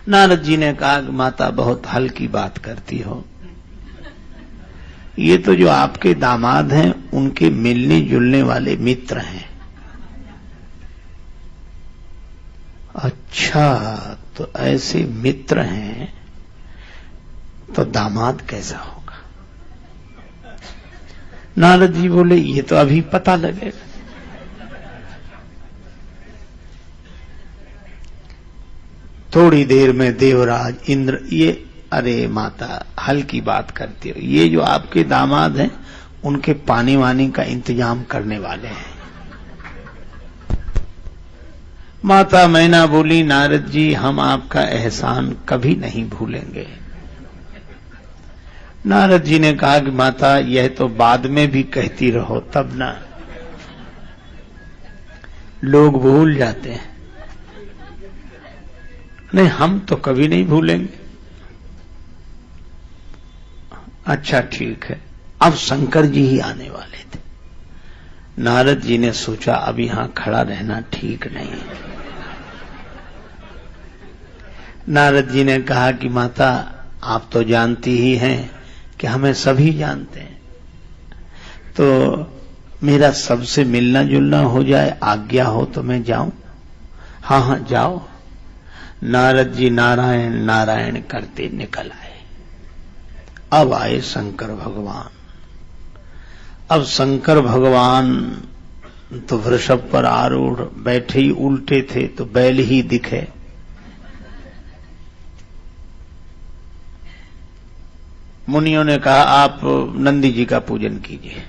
नारद जी ने कहा, माता बहुत हल्की बात करती हो। ये तो जो आपके दामाद हैं उनके मिलने जुलने वाले मित्र हैं। अच्छा, तो ऐसे मित्र हैं तो दामाद कैसा होगा? नारद जी बोले, ये तो अभी पता लगेगा। थोड़ी देर में देवराज इंद्र, ये अरे माता हल्की बात करती हो, ये जो आपके दामाद हैं उनके पानी वानी का इंतजाम करने वाले हैं। माता मैना बोली, नारद जी हम आपका एहसान कभी नहीं भूलेंगे। नारद जी ने कहा कि माता यह तो बाद में भी कहती रहो तब ना। लोग भूल जाते हैं। नहीं, हम तो कभी नहीं भूलेंगे। अच्छा ठीक है। अब शंकर जी ही आने वाले थे। नारद जी ने सोचा अब यहां खड़ा रहना ठीक नहीं है। नारद जी ने कहा कि माता, आप तो जानती ही हैं कि हमें सभी जानते हैं, तो मेरा सबसे मिलना जुलना हो जाए, आज्ञा हो तो मैं जाऊं? हाँ हाँ जाओ। नारद जी नारायण नारायण करते निकल आए। अब आए शंकर भगवान। अब शंकर भगवान तो वृषभ पर आरूढ़ बैठे ही उल्टे थे तो बैल ही दिखे। मुनियों ने कहा आप नंदी जी का पूजन कीजिए।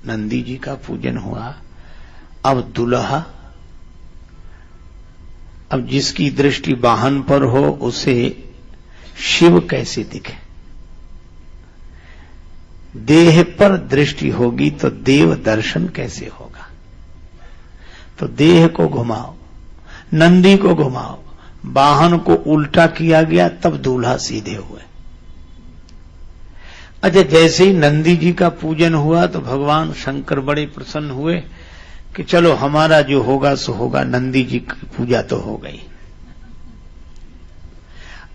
नंदी जी का पूजन हुआ। अब दुल्हा, अब जिसकी दृष्टि वाहन पर हो उसे शिव कैसे दिखे? देह पर दृष्टि होगी तो देव दर्शन कैसे होगा? तो देह को घुमाओ, नंदी को घुमाओ, वाहन को उल्टा किया गया, तब दूल्हा सीधे हुए। अच्छा, जैसे ही नंदी जी का पूजन हुआ तो भगवान शंकर बड़े प्रसन्न हुए कि चलो हमारा जो होगा सो होगा, नंदी जी की पूजा तो हो गई।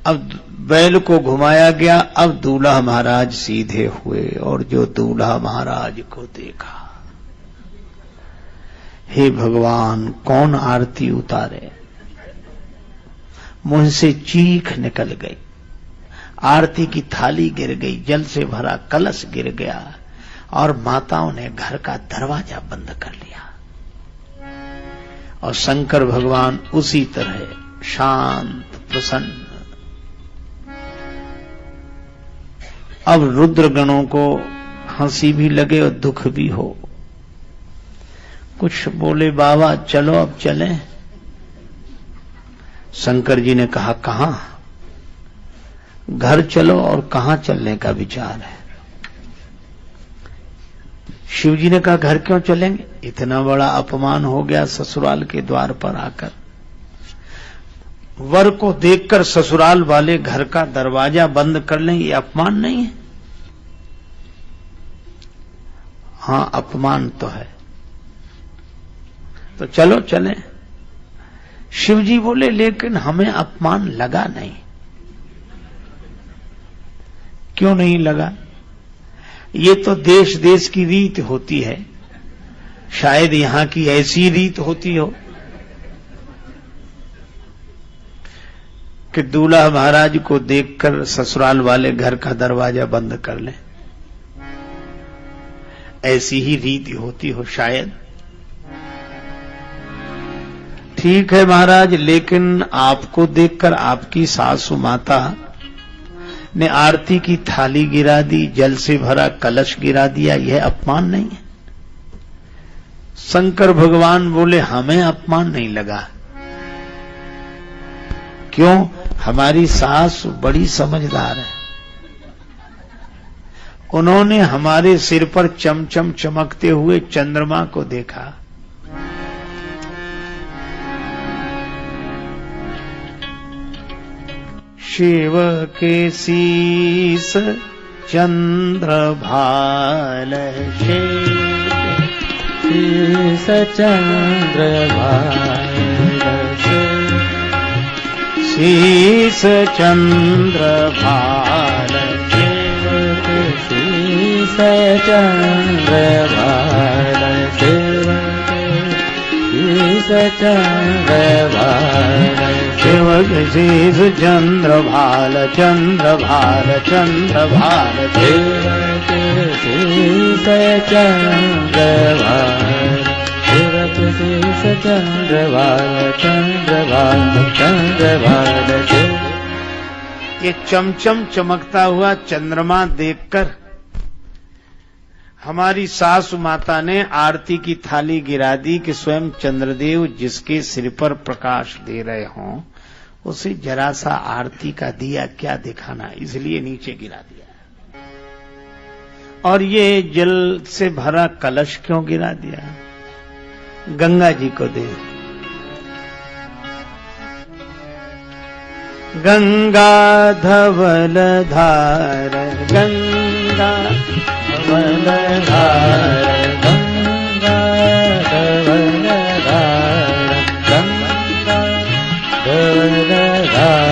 अब बैल को घुमाया गया। अब दूल्हा महाराज सीधे हुए और जो दूल्हा महाराज को देखा, हे भगवान कौन आरती उतारे? मुंह से चीख निकल गई, आरती की थाली गिर गई, जल से भरा कलश गिर गया और माताओं ने घर का दरवाजा बंद कर लिया। और शंकर भगवान उसी तरह शांत प्रसन्न। अब रुद्र गणों को हंसी भी लगे और दुख भी हो। कुछ बोले बाबा चलो अब चलें। शंकर जी ने कहा कहां? घर चलो। और कहां चलने का विचार है? शिव जी ने कहा घर क्यों चलेंगे? इतना बड़ा अपमान हो गया ससुराल के द्वार पर आकर। वर को देखकर ससुराल वाले घर का दरवाजा बंद कर लें, ये अपमान नहीं है? हां अपमान तो है। तो चलो चलें। शिव जी बोले लेकिन हमें अपमान लगा नहीं। क्यों नहीं लगा? ये तो देश देश की रीत होती है, शायद यहां की ऐसी रीत होती हो कि दूल्हा महाराज को देखकर ससुराल वाले घर का दरवाजा बंद कर लें। ऐसी ही रीति होती हो शायद। ठीक है महाराज, लेकिन आपको देखकर आपकी सासू माता ने आरती की थाली गिरा दी, जल से भरा कलश गिरा दिया, यह अपमान नहीं है? शंकर भगवान बोले हमें अपमान नहीं लगा। क्यों? हमारी सास बड़ी समझदार है। उन्होंने हमारे सिर पर चमचम चमकते हुए चंद्रमा को देखा। शिव के शीस चंद्र भाल, शीस चंद्र भाल, शीस चंद्र भाल, शीस चंद्र भाल, शीस चंद्र भाल, शिव के शीस चंद्र भाल, चंद्र भाल, चंद्र भाल, शिव के शीस चंद्र भाल, शिव के शीस चंद्र भाल, चंद्र भाल, चंद्र भाल। ये चमचम चमकता हुआ चंद्रमा देखकर हमारी सासु माता ने आरती की थाली गिरा दी कि स्वयं चंद्रदेव जिसके सिर पर प्रकाश दे रहे हों उसे जरा सा आरती का दिया क्या दिखाना, इसलिए नीचे गिरा दिया। और ये जल से भरा कलश क्यों गिरा दिया? गंगा जी को दे। गंगा धवल धार, गंगा धवल धार, गंगा धवल धार, गंगा धवल धार,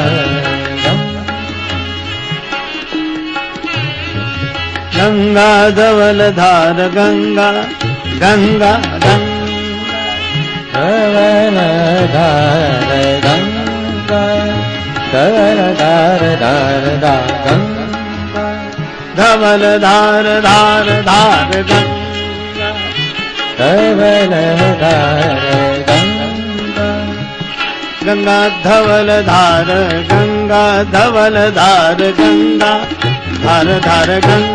गंगा धवल धार, गंगा गंगा गंगा धवल धार, गंगा धवल धार धार धार, गंगा धवल धार धार धार, गंगा धवल धार, गंगा गंगा धवल धार, गंगा धवल धार, गंगा धार धार, गंगा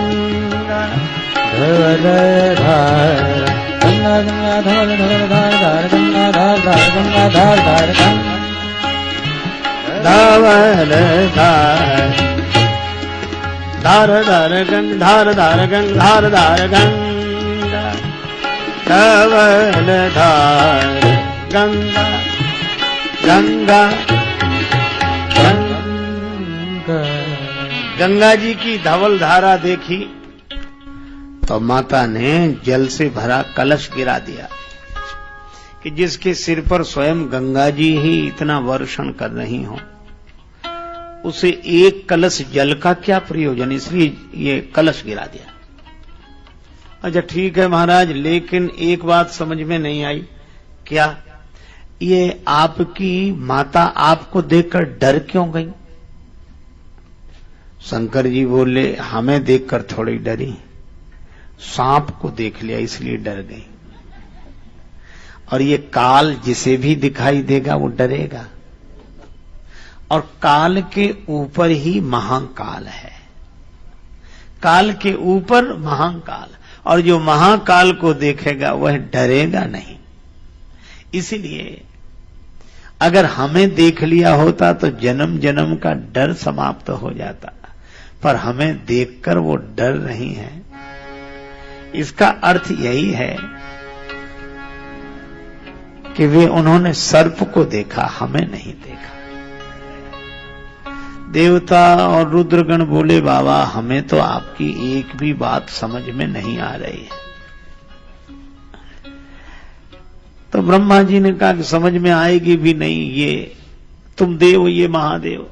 धवल धार, गंगा गंगा धवल धवल धार धार, गंगा धार धार, गंगा धार धार, गंगा धवल धार, धार धार गंगा धार धार, गंगा धार धार, गंगा धवल धार, गंगा गंगा गंगा। गंगा जी की धवल धारा देखी तो माता ने जल से भरा कलश गिरा दिया कि जिसके सिर पर स्वयं गंगा जी ही इतना वर्षण कर रही हो, उसे एक कलश जल का क्या प्रयोजन, इसलिए ये कलश गिरा दिया। अच्छा ठीक है महाराज, लेकिन एक बात समझ में नहीं आई। क्या? ये आपकी माता आपको देखकर डर क्यों गई? शंकर जी बोले, हमें देखकर थोड़ी डरी, सांप को देख लिया इसलिए डर गई। और ये काल जिसे भी दिखाई देगा वो डरेगा, और काल के ऊपर ही महाकाल है, काल के ऊपर महाकाल, और जो महाकाल को देखेगा वह डरेगा नहीं। इसलिए अगर हमें देख लिया होता तो जन्म जन्म का डर समाप्त हो जाता, पर हमें देखकर वो डर रही है। इसका अर्थ यही है कि वे उन्होंने सर्प को देखा, हमें नहीं देखा। देवता और रुद्रगण बोले, बाबा हमें तो आपकी एक भी बात समझ में नहीं आ रही है। तो ब्रह्मा जी ने कहा कि समझ में आएगी भी नहीं, ये तुम देव, ये महादेव,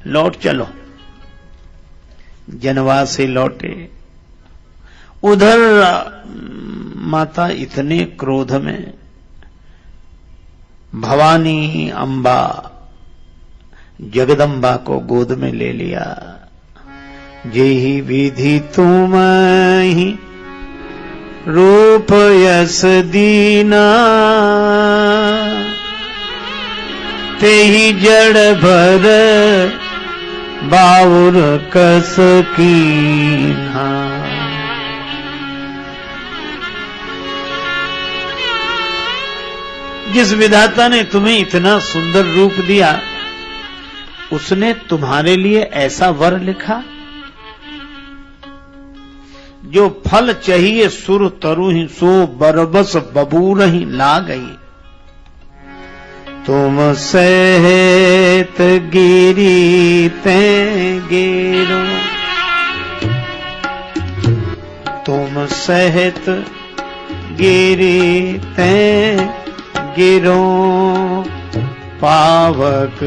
लौट चलो। जनवास से लौटे। उधर माता इतने क्रोध में भवानी अंबा जगदम्बा को गोद में ले लिया। जेहि विधि तुम ही रूप यस दीना, तेहि जड़ भर बाउर कस कीन्हा। जिस विधाता ने तुम्हें इतना सुंदर रूप दिया, उसने तुम्हारे लिए ऐसा वर लिखा? जो फल चाहिए सुर तरुहि, सो बरबस बबूरहि ला गई। तुम सहित गिरी ते गिरो, तुम सहित गिरी ते गिरो, पावक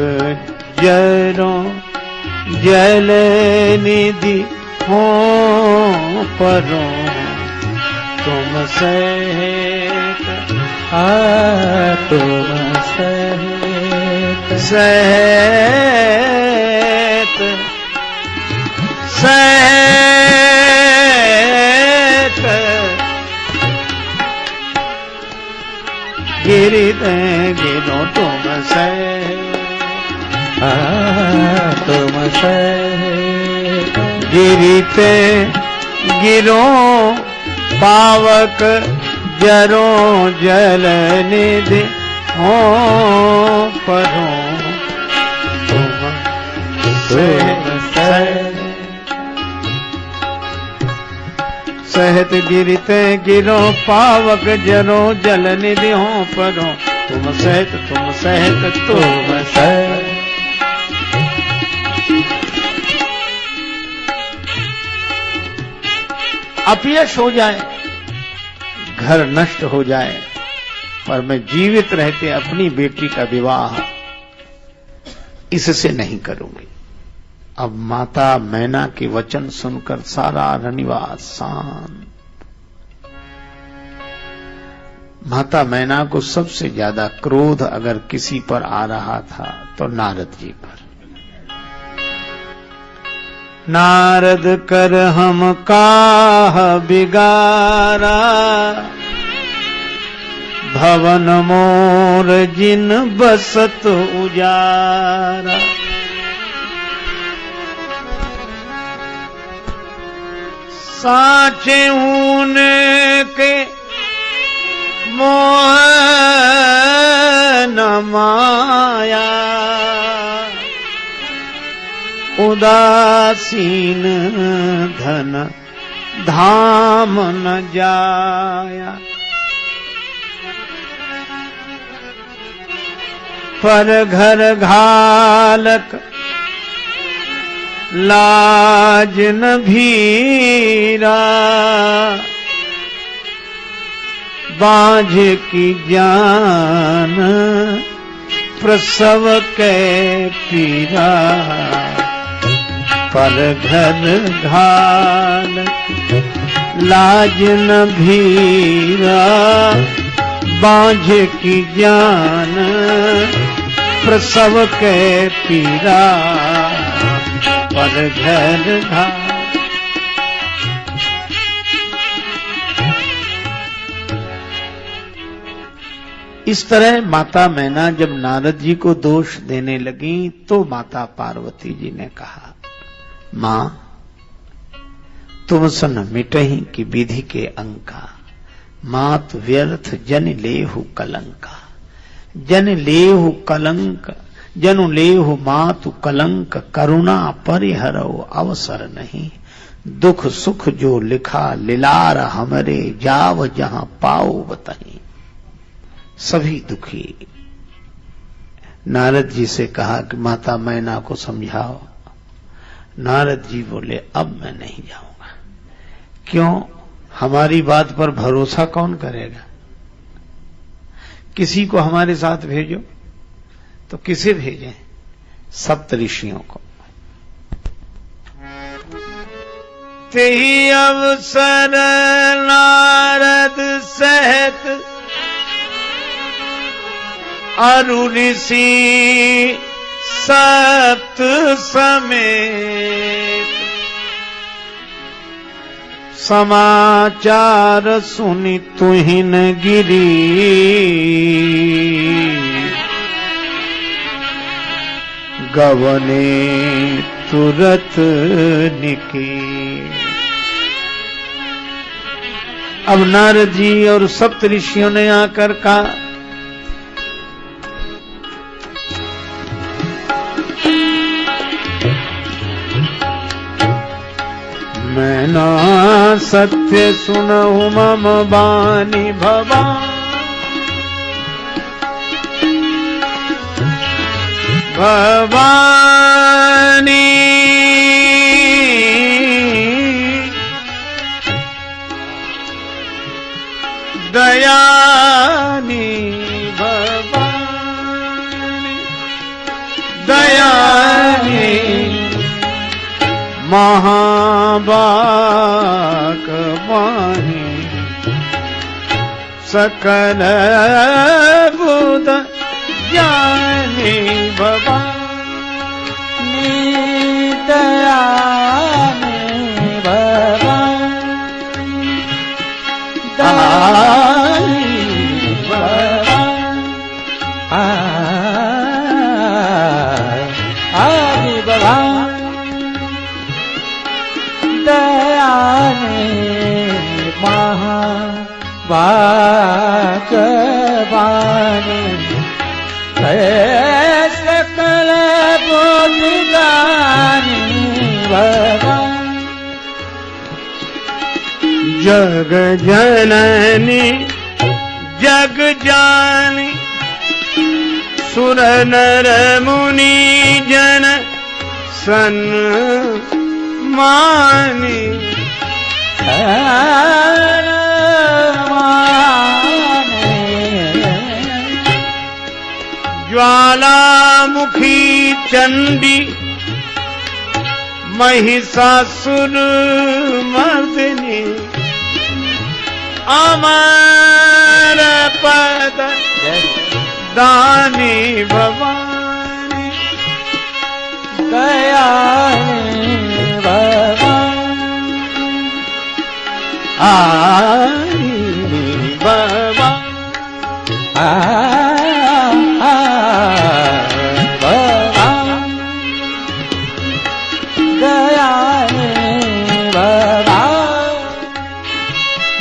जरो जल निधि हो परो। तुम सहित तुम सहित सहित सहित गिरते गिरो। तुम सहित तुम सहित गिरते गिरो, पावक जरो जल निधि हो परो। तुम सहित गिरते गिरो पावक जरो जल निधि हो परो तुम सहित तुम सहित अपयश हो जाए, घर नष्ट हो जाए, पर मैं जीवित रहते अपनी बेटी का विवाह इससे नहीं करूंगी। अब माता मैना के वचन सुनकर सारा रनिवास शांत। माता मैना को सबसे ज्यादा क्रोध अगर किसी पर आ रहा था तो नारद जी पर। नारद कर हम काह बिगारा, भवन मोर जिन बसत उजारा। साचे ऊने के मोह न माया, उदासीन धन धाम न जाया। पर घर घालक लाज न भीरा, बांझ की जान प्रसव के पीरा। पर घर घालक लाज न भीरा, बांझ की जान प्रसव के पीरा। पर घर घालक इस तरह माता मैना जब नारद जी को दोष देने लगी तो माता पार्वती जी ने कहा, मां तुम सन मिटही की विधि के अंका, मात व्यर्थ जन लेहु कलंका। जन लेहु कलंक जनु लेहु मातु कलंक, करुणा परिहरो अवसर नहीं। दुख सुख जो लिखा लिलार हमरे, जाव जहां पाओ बताई। सभी दुखी नारद जी से कहा कि माता मैना को समझाओ। नारद जी बोले अब मैं नहीं जाऊंगा। क्यों? हमारी बात पर भरोसा कौन करेगा? किसी को हमारे साथ भेजो तो किसे भेजें? सप्त ऋषियों को। तेहि अवसर नारद सहित अरु ऋषि सप्त समेत, समाचार सुनि तुहिन गिरी। गवने तुरत निके। अब नारद जी और सप्त ऋषियों ने आकर कहा, मैना सत्य सुनहु मम बानी भवानी। दयानी भवानी दयानी महाबाकवाणी सकल बुध ज्ञानी भवानी दयानी भवानी दयानी भवानी दयानी महाबाकवाणी सकल बुध ज्ञानी भवानी जग जननी जग जानी सुर नर मुनि जन सन्मानी ज्वालामुखी चंडी महिषासुर मर्दिनी अमर पद दानी भवानी दयानी भवानी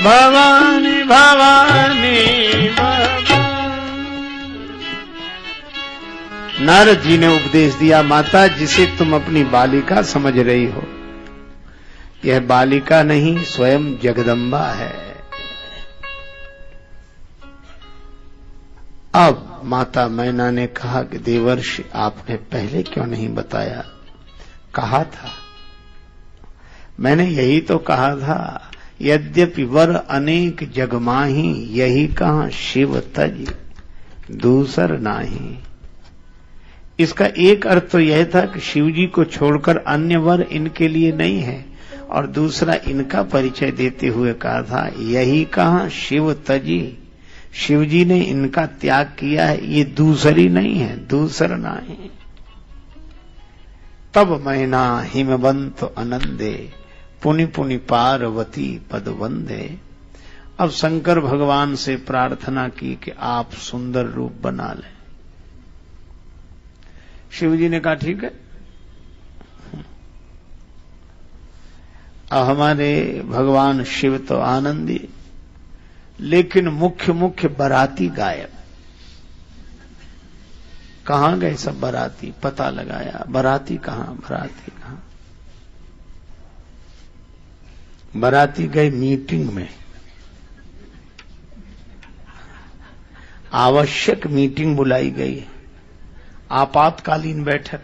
भवानी भवानी नारद जी ने उपदेश दिया, माता जिसे तुम अपनी बालिका समझ रही हो, यह बालिका नहीं स्वयं जगदम्बा है। अब माता मैना ने कहा कि देवर्षि आपने पहले क्यों नहीं बताया? कहा था, मैंने यही तो कहा था, यद्यपि वर अनेक जग माही, यही कहां शिव तज दूसर नाही। इसका एक अर्थ तो यह था कि शिव जी को छोड़कर अन्य वर इनके लिए नहीं है, और दूसरा इनका परिचय देते हुए कहा था, यही कहां शिव तजी, शिव जी ने इनका त्याग किया है, ये दूसरी नहीं है, दूसर नहीं। तब मैना हिमवंत आनंदे, पुनि पुनि पार्वती पद वंदे। अब शंकर भगवान से प्रार्थना की कि आप सुंदर रूप बना लें। शिव जी ने कहा ठीक है। अब हमारे भगवान शिव तो आनंदी, लेकिन मुख्य मुख्य बाराती गायब। कहां गए सब बाराती? पता लगाया, बाराती कहां, बाराती कहां? बाराती गए मीटिंग में, आवश्यक मीटिंग बुलाई गई, आपातकालीन बैठक,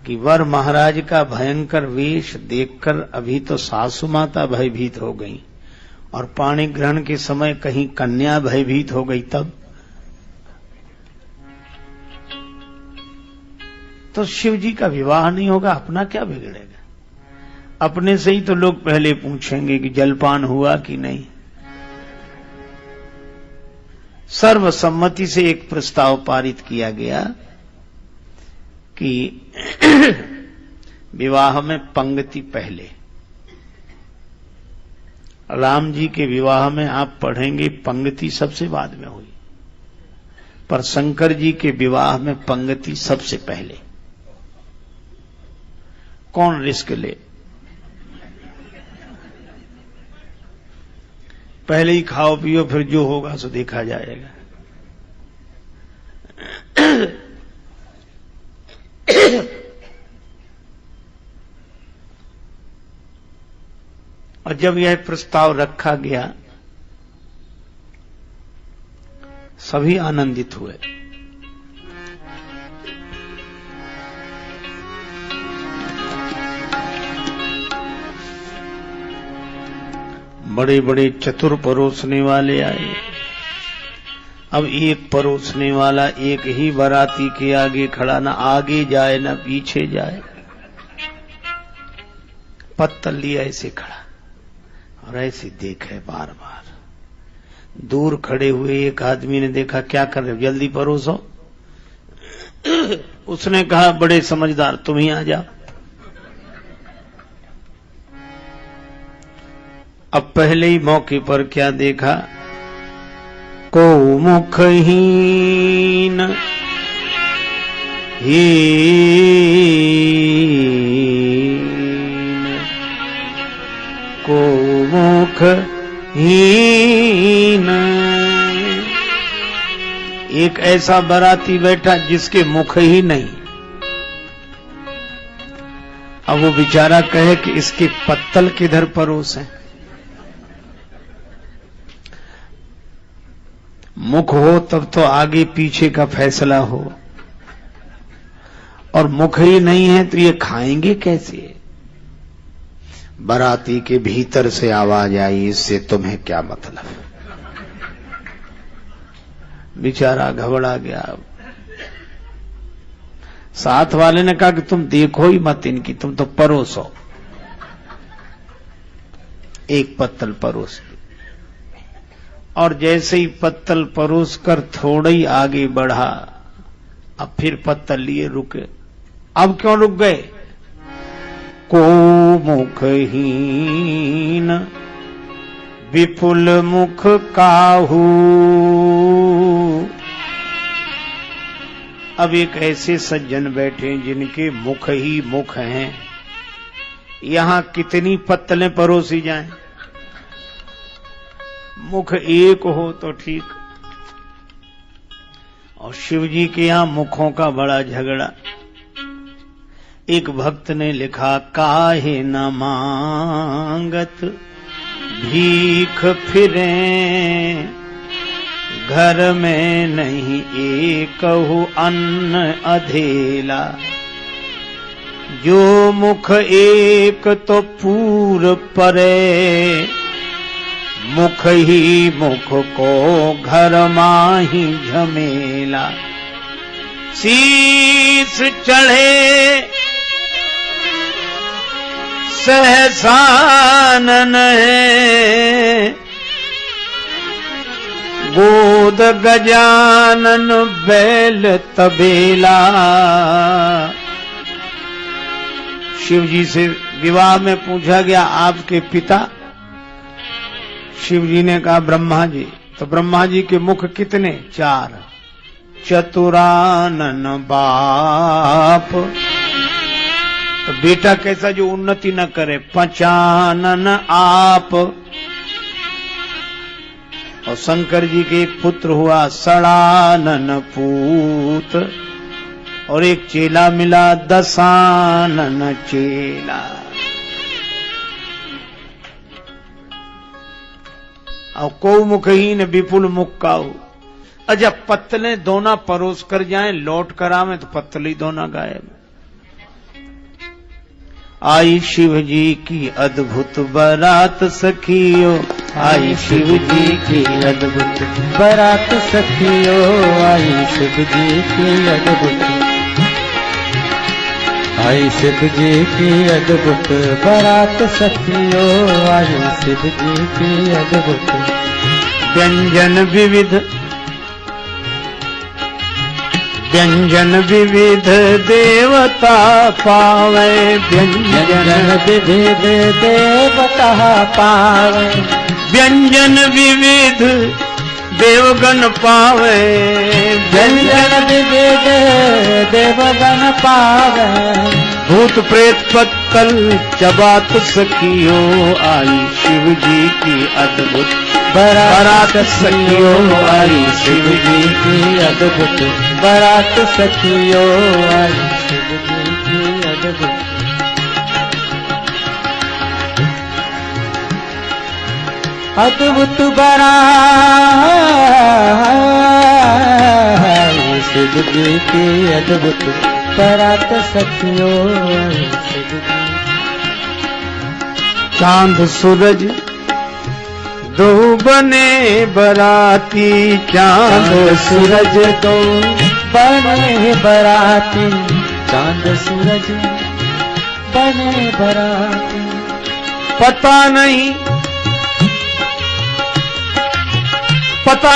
कि वर महाराज का भयंकर वेश देखकर अभी तो सासू माता भयभीत हो गई, और पाणी ग्रहण के समय कहीं कन्या भयभीत हो गई। तब तो शिव जी का विवाह नहीं होगा, अपना क्या बिगड़ेगा? अपने से ही तो लोग पहले पूछेंगे कि जलपान हुआ कि नहीं। सर्वसम्मति से एक प्रस्ताव पारित किया गया कि विवाह में पंक्ति पहले। राम जी के विवाह में आप पढ़ेंगे पंक्ति सबसे बाद में हुई, पर शंकर जी के विवाह में पंक्ति सबसे पहले। कौन रिस्क ले? पहले ही खाओ पियो, फिर जो होगा सो देखा जाएगा। और जब यह प्रस्ताव रखा गया, सभी आनंदित हुए। बड़े बड़े चतुर परोसने वाले आए। अब एक परोसने वाला एक ही बाराती के आगे खड़ा, ना आगे जाए ना पीछे जाए, पत्तल लिया ऐसे खड़ा और ऐसे देखे बार बार। दूर खड़े हुए एक आदमी ने देखा, क्या कर रहे हो, जल्दी परोसो। उसने कहा, बड़े समझदार, तुम ही आ जाओ। अब पहले ही मौके पर क्या देखा, को मुखहीन हीन, को मुखहीन। एक ऐसा बाराती बैठा जिसके मुख ही नहीं। अब वो बेचारा कहे कि इसके पत्तल किधर परोस है। मुख हो तब तो आगे पीछे का फैसला हो, और मुख ही नहीं है तो ये खाएंगे कैसे। बाराती के भीतर से आवाज आई, इससे तुम्हें क्या मतलब। बेचारा घबरा गया। साथ वाले ने कहा कि तुम देखो ही मत इनकी, तुम तो परोसो। एक पत्तल परोस, और जैसे ही पत्तल परोस कर थोड़ा ही आगे बढ़ा, अब फिर पत्तल लिए रुके। अब क्यों रुक गए? को मुखहीन विपुल मुख काहू। अब एक ऐसे सज्जन बैठे जिनके मुख ही मुख हैं, यहां कितनी पत्तलें परोसी जाएं। मुख एक हो तो ठीक, और शिव जी के यहां मुखों का बड़ा झगड़ा। एक भक्त ने लिखा, काहे न मांगत भीख फिरे, घर में नहीं एकहु अन्न अधेला। जो मुख एक तो पूर परे, मुख ही मुख को घर माही झमेला। शीस चढ़े सहसानन है, गोद गजानन बैल तबेला। शिव जी से विवाह में पूछा गया, आपके पिता? शिव जी ने कहा ब्रह्मा जी। तो ब्रह्मा जी के मुख कितने? 4। चतुरानन बाप, तो बेटा कैसा जो उन्नति न करे। पंचानन आप, और शंकर जी के एक पुत्र हुआ सड़ानन पूत, और एक चेला मिला दशानन चेला। और को मुखहीन विपुल मुख काहू। अच्छा, पत्तले दोना परोस कर जाएं, लौट कर आवे तो पत्तल ही दोना गायब। आई शिव जी की अद्भुत बारात सखियो, आई शिव जी की अद्भुत बारात सखियो, आई शिव जी की अद्भुत, आई शिव जी की अद्भुत बारात सखियो, आई शिव जी की अद्भुत। व्यंजन विविध, व्यंजन विविध देवता पावे, व्यंजन विविध देवता पावे, व्यंजन विविध देवगण पावे, व्यंजन विविध देवगण पावे। भूत प्रेत पत्तल चबात सखियो, आई शिव जी की अद्भुत बारात सखियो, आई शिव जी की अद्भुत बारात सखियो, आई शिव जी की अद्भुत। अद्भुत बारात शिव जी की अद्भुत बारात सखियो, आई शिव जी। चांद सूरज दो बने बराती, चांद सूरज दो बने बराती, चांद सूरज बने बराती। पता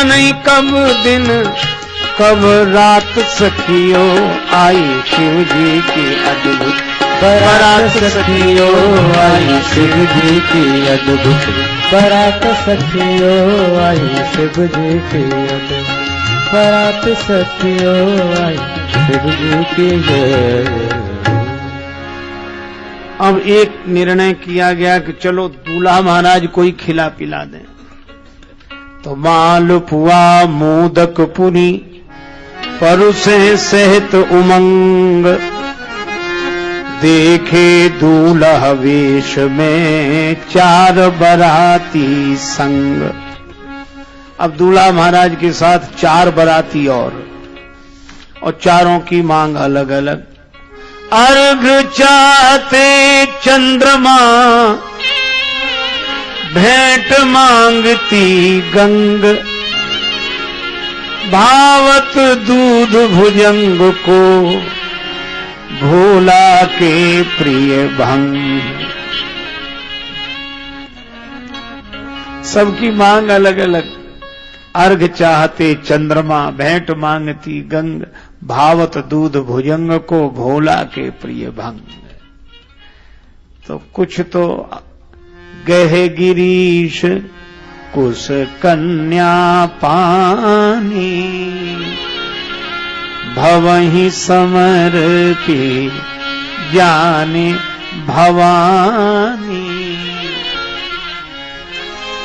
नहीं कब दिन कब रात सखियो, आई शिव जी की अद्भुत बारात सखियो, आई शिव जी की अद्भुत बारात सखियो, आई शिव जी की अद्भुत बारात सखियो, आई शिव जी की। अब एक निर्णय किया गया कि चलो दूल्हा महाराज कोई खिला पिला दें। तो मालपुआ मोदक पुरी परुसे सहित उमंग, देखे दूल्हा वेश में 4 बराती संग। अब दूल्हा महाराज के साथ 4 बराती और चारों की मांग अलग अलग। अर्घ चाहते चंद्रमा, भेंट मांगती गंग, भावत दूध भुजंग को, भोला के प्रिय भंग। सबकी मांग अलग अलग। अर्घ चाहते चंद्रमा, भेंट मांगती गंग, भावत दूध भुजंग को, भोला के प्रिय भंग। तो कुछ तो गहे गिरीश कुश कन्या पानी, भवहि समर्पी जाने भवानी।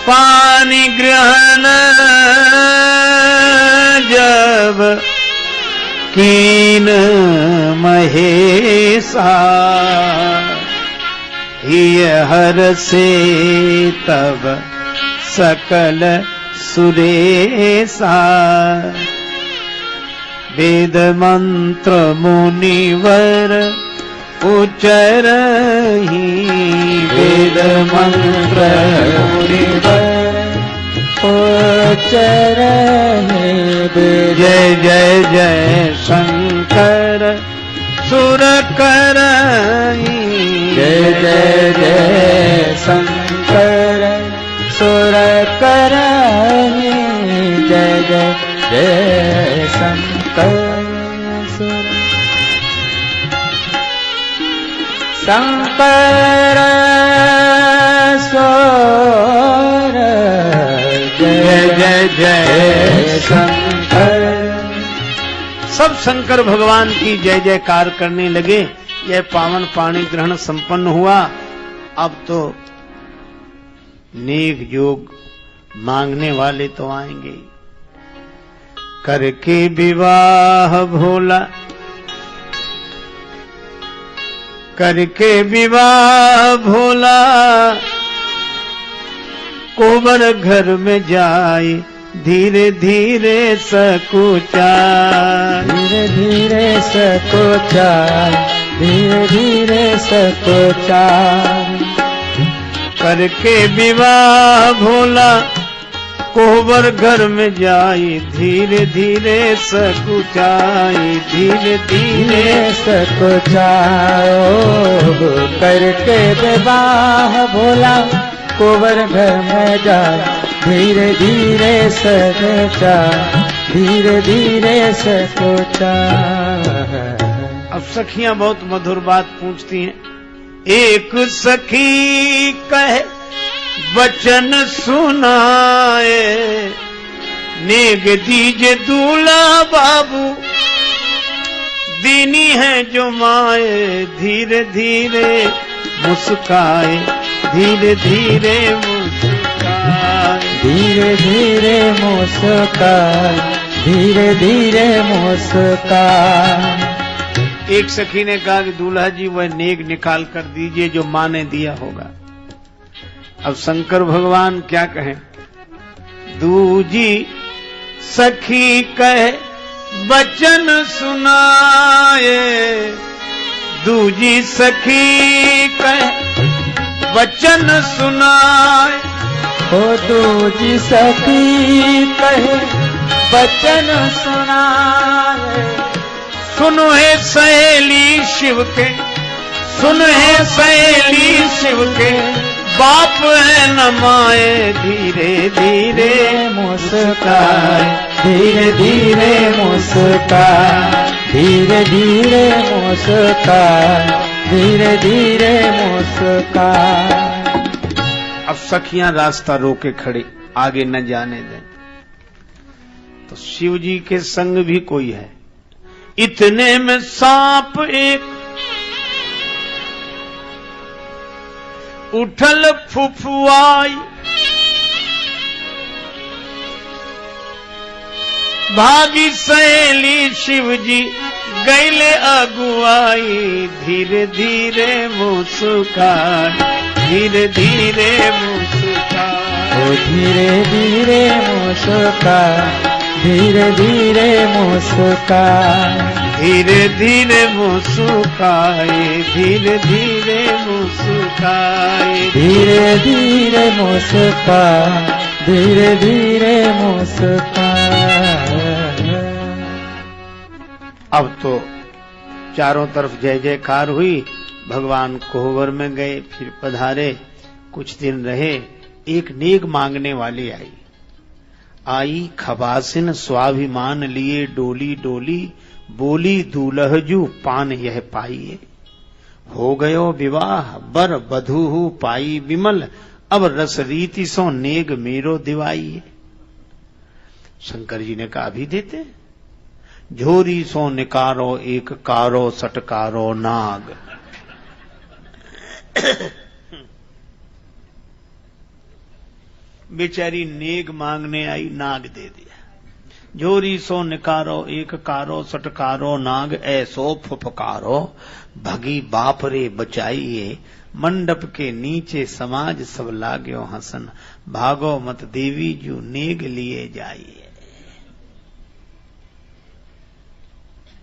पानी ग्रहण जब कीन महेशा, हिय हर से तब सकल सुरेशा। वेद मंत्र मुनिवर उच्चरहि, वेद मंत्र मुनिवर उच्चरहि। जय जय जय शंकर सुर करहि, जय जय जय शंकर सुर करहि। जय जय जय शंकर सुर शंकर स्वर। जय जय जय शंकर। सब शंकर भगवान की जय जयकार करने लगे। यह पावन पाणी ग्रहण संपन्न हुआ। अब तो नेक जोग मांगने वाले तो आएंगे। करके विवाह भोला, करके विवाह भोला, कोबर घर में जाए धीरे धीरे सकुचा। धीरे धीरे सकुचा, धीरे धीरे सकुचा। करके विवाह भोला, कोबर घर में जाई धीरे धीरे सकुचाई। धीरे धीरे सकुचाओ, करके विवाह भोला, कोबर घर में जाए धीरे धीरे सकुचा। धीरे धीरे सकुचा। अब सखियां बहुत मधुर बात पूछती हैं। एक सखी कहे वचन सुनाए, नेग दीजे दूल्हा बाबू, दीनी है जो माए। धीरे धीरे मुस्काए, धीरे धीरे मुस्काए। धीरे धीरे मुस्काए, धीरे धीरे मुस्काए। एक सखी ने कहा कि दूल्हा जी वह नेग निकाल कर दीजिए जो माँ ने दिया होगा। अब शंकर भगवान क्या कहें। दूजी सखी कहे वचन सुनाए, दूजी सखी कहे वचन सुनाए। ओ दूजी सखी कहे वचन सुनाए। सुनो है सहेली शिव के, सुनो है सहेली शिव के, बाप है न माए। धीरे धीरे मुस्काए, धीरे धीरे मुस्काए। धीरे धीरे मुस्काए, धीरे धीरे मुस्काए। अब सखियां रास्ता रोके खड़ी, आगे न जाने दें। तो शिव जी के संग भी कोई है। इतने में सांप एक उठल फुफुआई, भागी सहेली शिव जी गैले अगुआई, धीरे धीरे मुस्कान, धीरे धीरे मुस्कान, ओ धीरे धीरे मुस्कान, धीरे धीरे मुस्कान, धीरे धीरे मुस्काए, धीरे धीरे मुस्काए, धीरे धीरे मुस्कान, धीरे धीरे मुस्कान। अब तो चारों तरफ जय जयकार हुई। भगवान कोहबर में गए, फिर पधारे, कुछ दिन रहे। एक नेक मांगने वाली आई खबासिन स्वाभिमान लिए डोली डोली, बोली दूल्हजू पान यह पाइए। हो गयो विवाह बर बधू पाई विमल, अब रस रीति सो नेग मेरो दिवाइए। शंकर जी ने कहा अभी देते। झोरी सो निकारो एक कारो सटकारो नाग। बेचारी नेग मांगने आई, नाग दे दिया। झोरी सो निकारो एक कारो सटकारो नाग, ऐसो फुफकारो भगी बाप रे बचाइए। मंडप के नीचे समाज सब लाग्यो हसन, भागो मत देवी जू नेग लिए जाइए।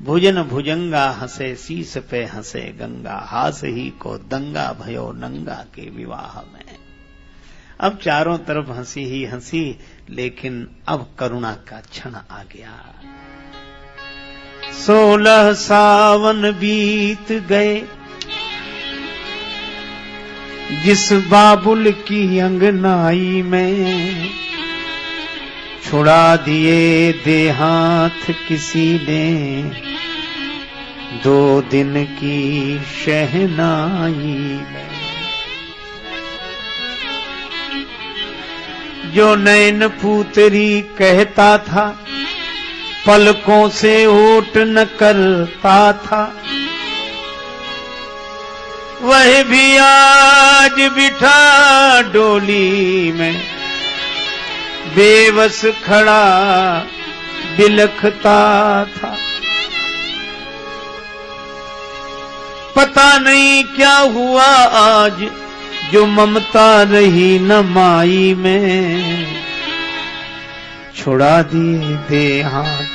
भुजन भुजंगा हंसे शीस पे हंसे गंगा, हास ही को दंगा भयो नंगा के विवाह में। अब चारों तरफ हंसी ही हंसी, लेकिन अब करुणा का क्षण आ गया। 16 सावन बीत गए, जिस बाबुल की अंगनाई में छुड़ा दिए देहात किसी ने, 2 दिन की शहनाई में। जो नैन पूतरी कहता था, पलकों से ओट न करता था, वह भी आज बिठा डोली में, बेबस खड़ा बिलखता था। पता नहीं क्या हुआ आज, जो ममता रही न माई में, छुड़ा दिए देहात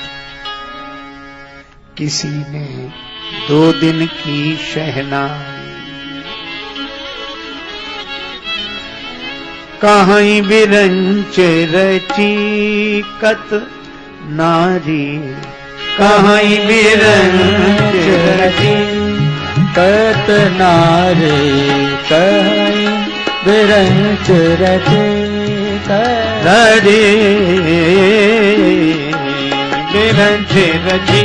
किसी ने, 2 दिन की शहनाई। कहीं बिरंच रची कत नारी, कहीं बिरंच रची कत नारी, कहीं बिरंच रची नारी, बिरंच रची,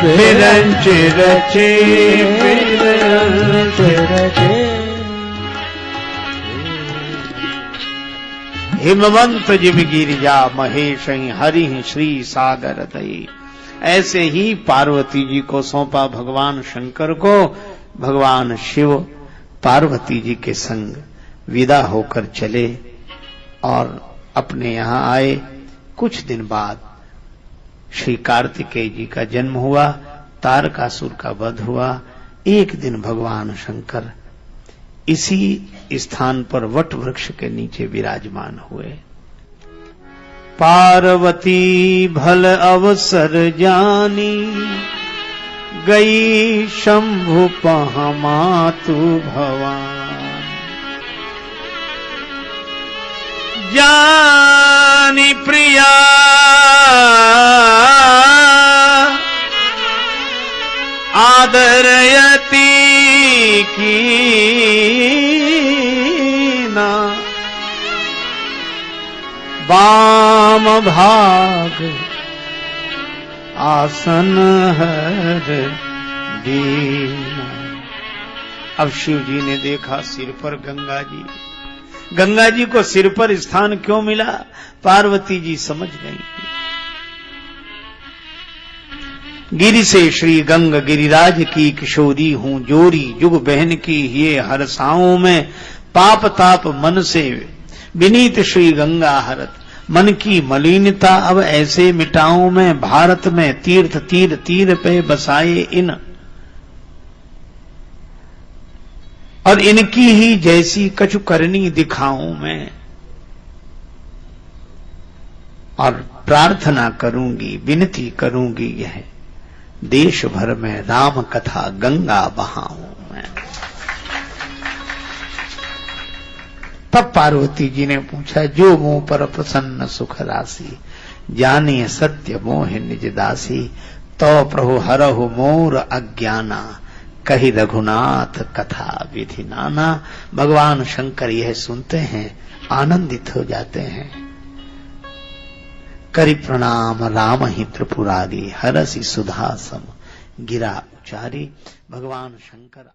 बिरंच रची, बिरंच रची। हिमवंत जिम गिरिजा महेश हरि श्री सागर दई। ऐसे ही पार्वती जी को सौंपा भगवान शंकर को। भगवान शिव पार्वती जी के संग विदा होकर चले और अपने यहां आए। कुछ दिन बाद श्री कार्तिकेय जी का जन्म हुआ, तारकासुर का वध हुआ। एक दिन भगवान शंकर इसी स्थान पर वट वृक्ष के नीचे विराजमान हुए। पार्वती भल अवसर जानी, गई शंभु पहमातु भवान। जानी प्रिया आदरयती की ना, वाम भाग आसन हर दीना। अब शिव जी ने देखा सिर पर गंगा जी। गंगा जी को सिर पर स्थान क्यों मिला? पार्वती जी समझ गई। गिरि से श्री गंग गिरिराज की किशोरी हूं जोरी, जुग बहन की ये हरसाओं में, पाप ताप मन से विनीत श्री गंगा हरत। मन की मलिनता अब ऐसे मिटाऊं मैं, भारत में तीर्थ तीर तीर पे बसाए इन, और इनकी ही जैसी कछु करनी दिखाऊं मैं। और प्रार्थना करूंगी, विनती करूंगी, यह देश भर में राम कथा गंगा बहाऊं मैं। तब पार्वती जी ने पूछा, जो मुंह पर प्रसन्न सुख राशि, जानिए सत्य मोह निज दासी, तो प्रभु हरहु मोर अज्ञाना, कही रघुनाथ कथा विधि नाना। भगवान शंकर यह सुनते हैं, आनंदित हो जाते हैं। करि प्रणाम राम ही त्रिपुरारी, हरसि सुधा सम गिरा उचारी। भगवान शंकर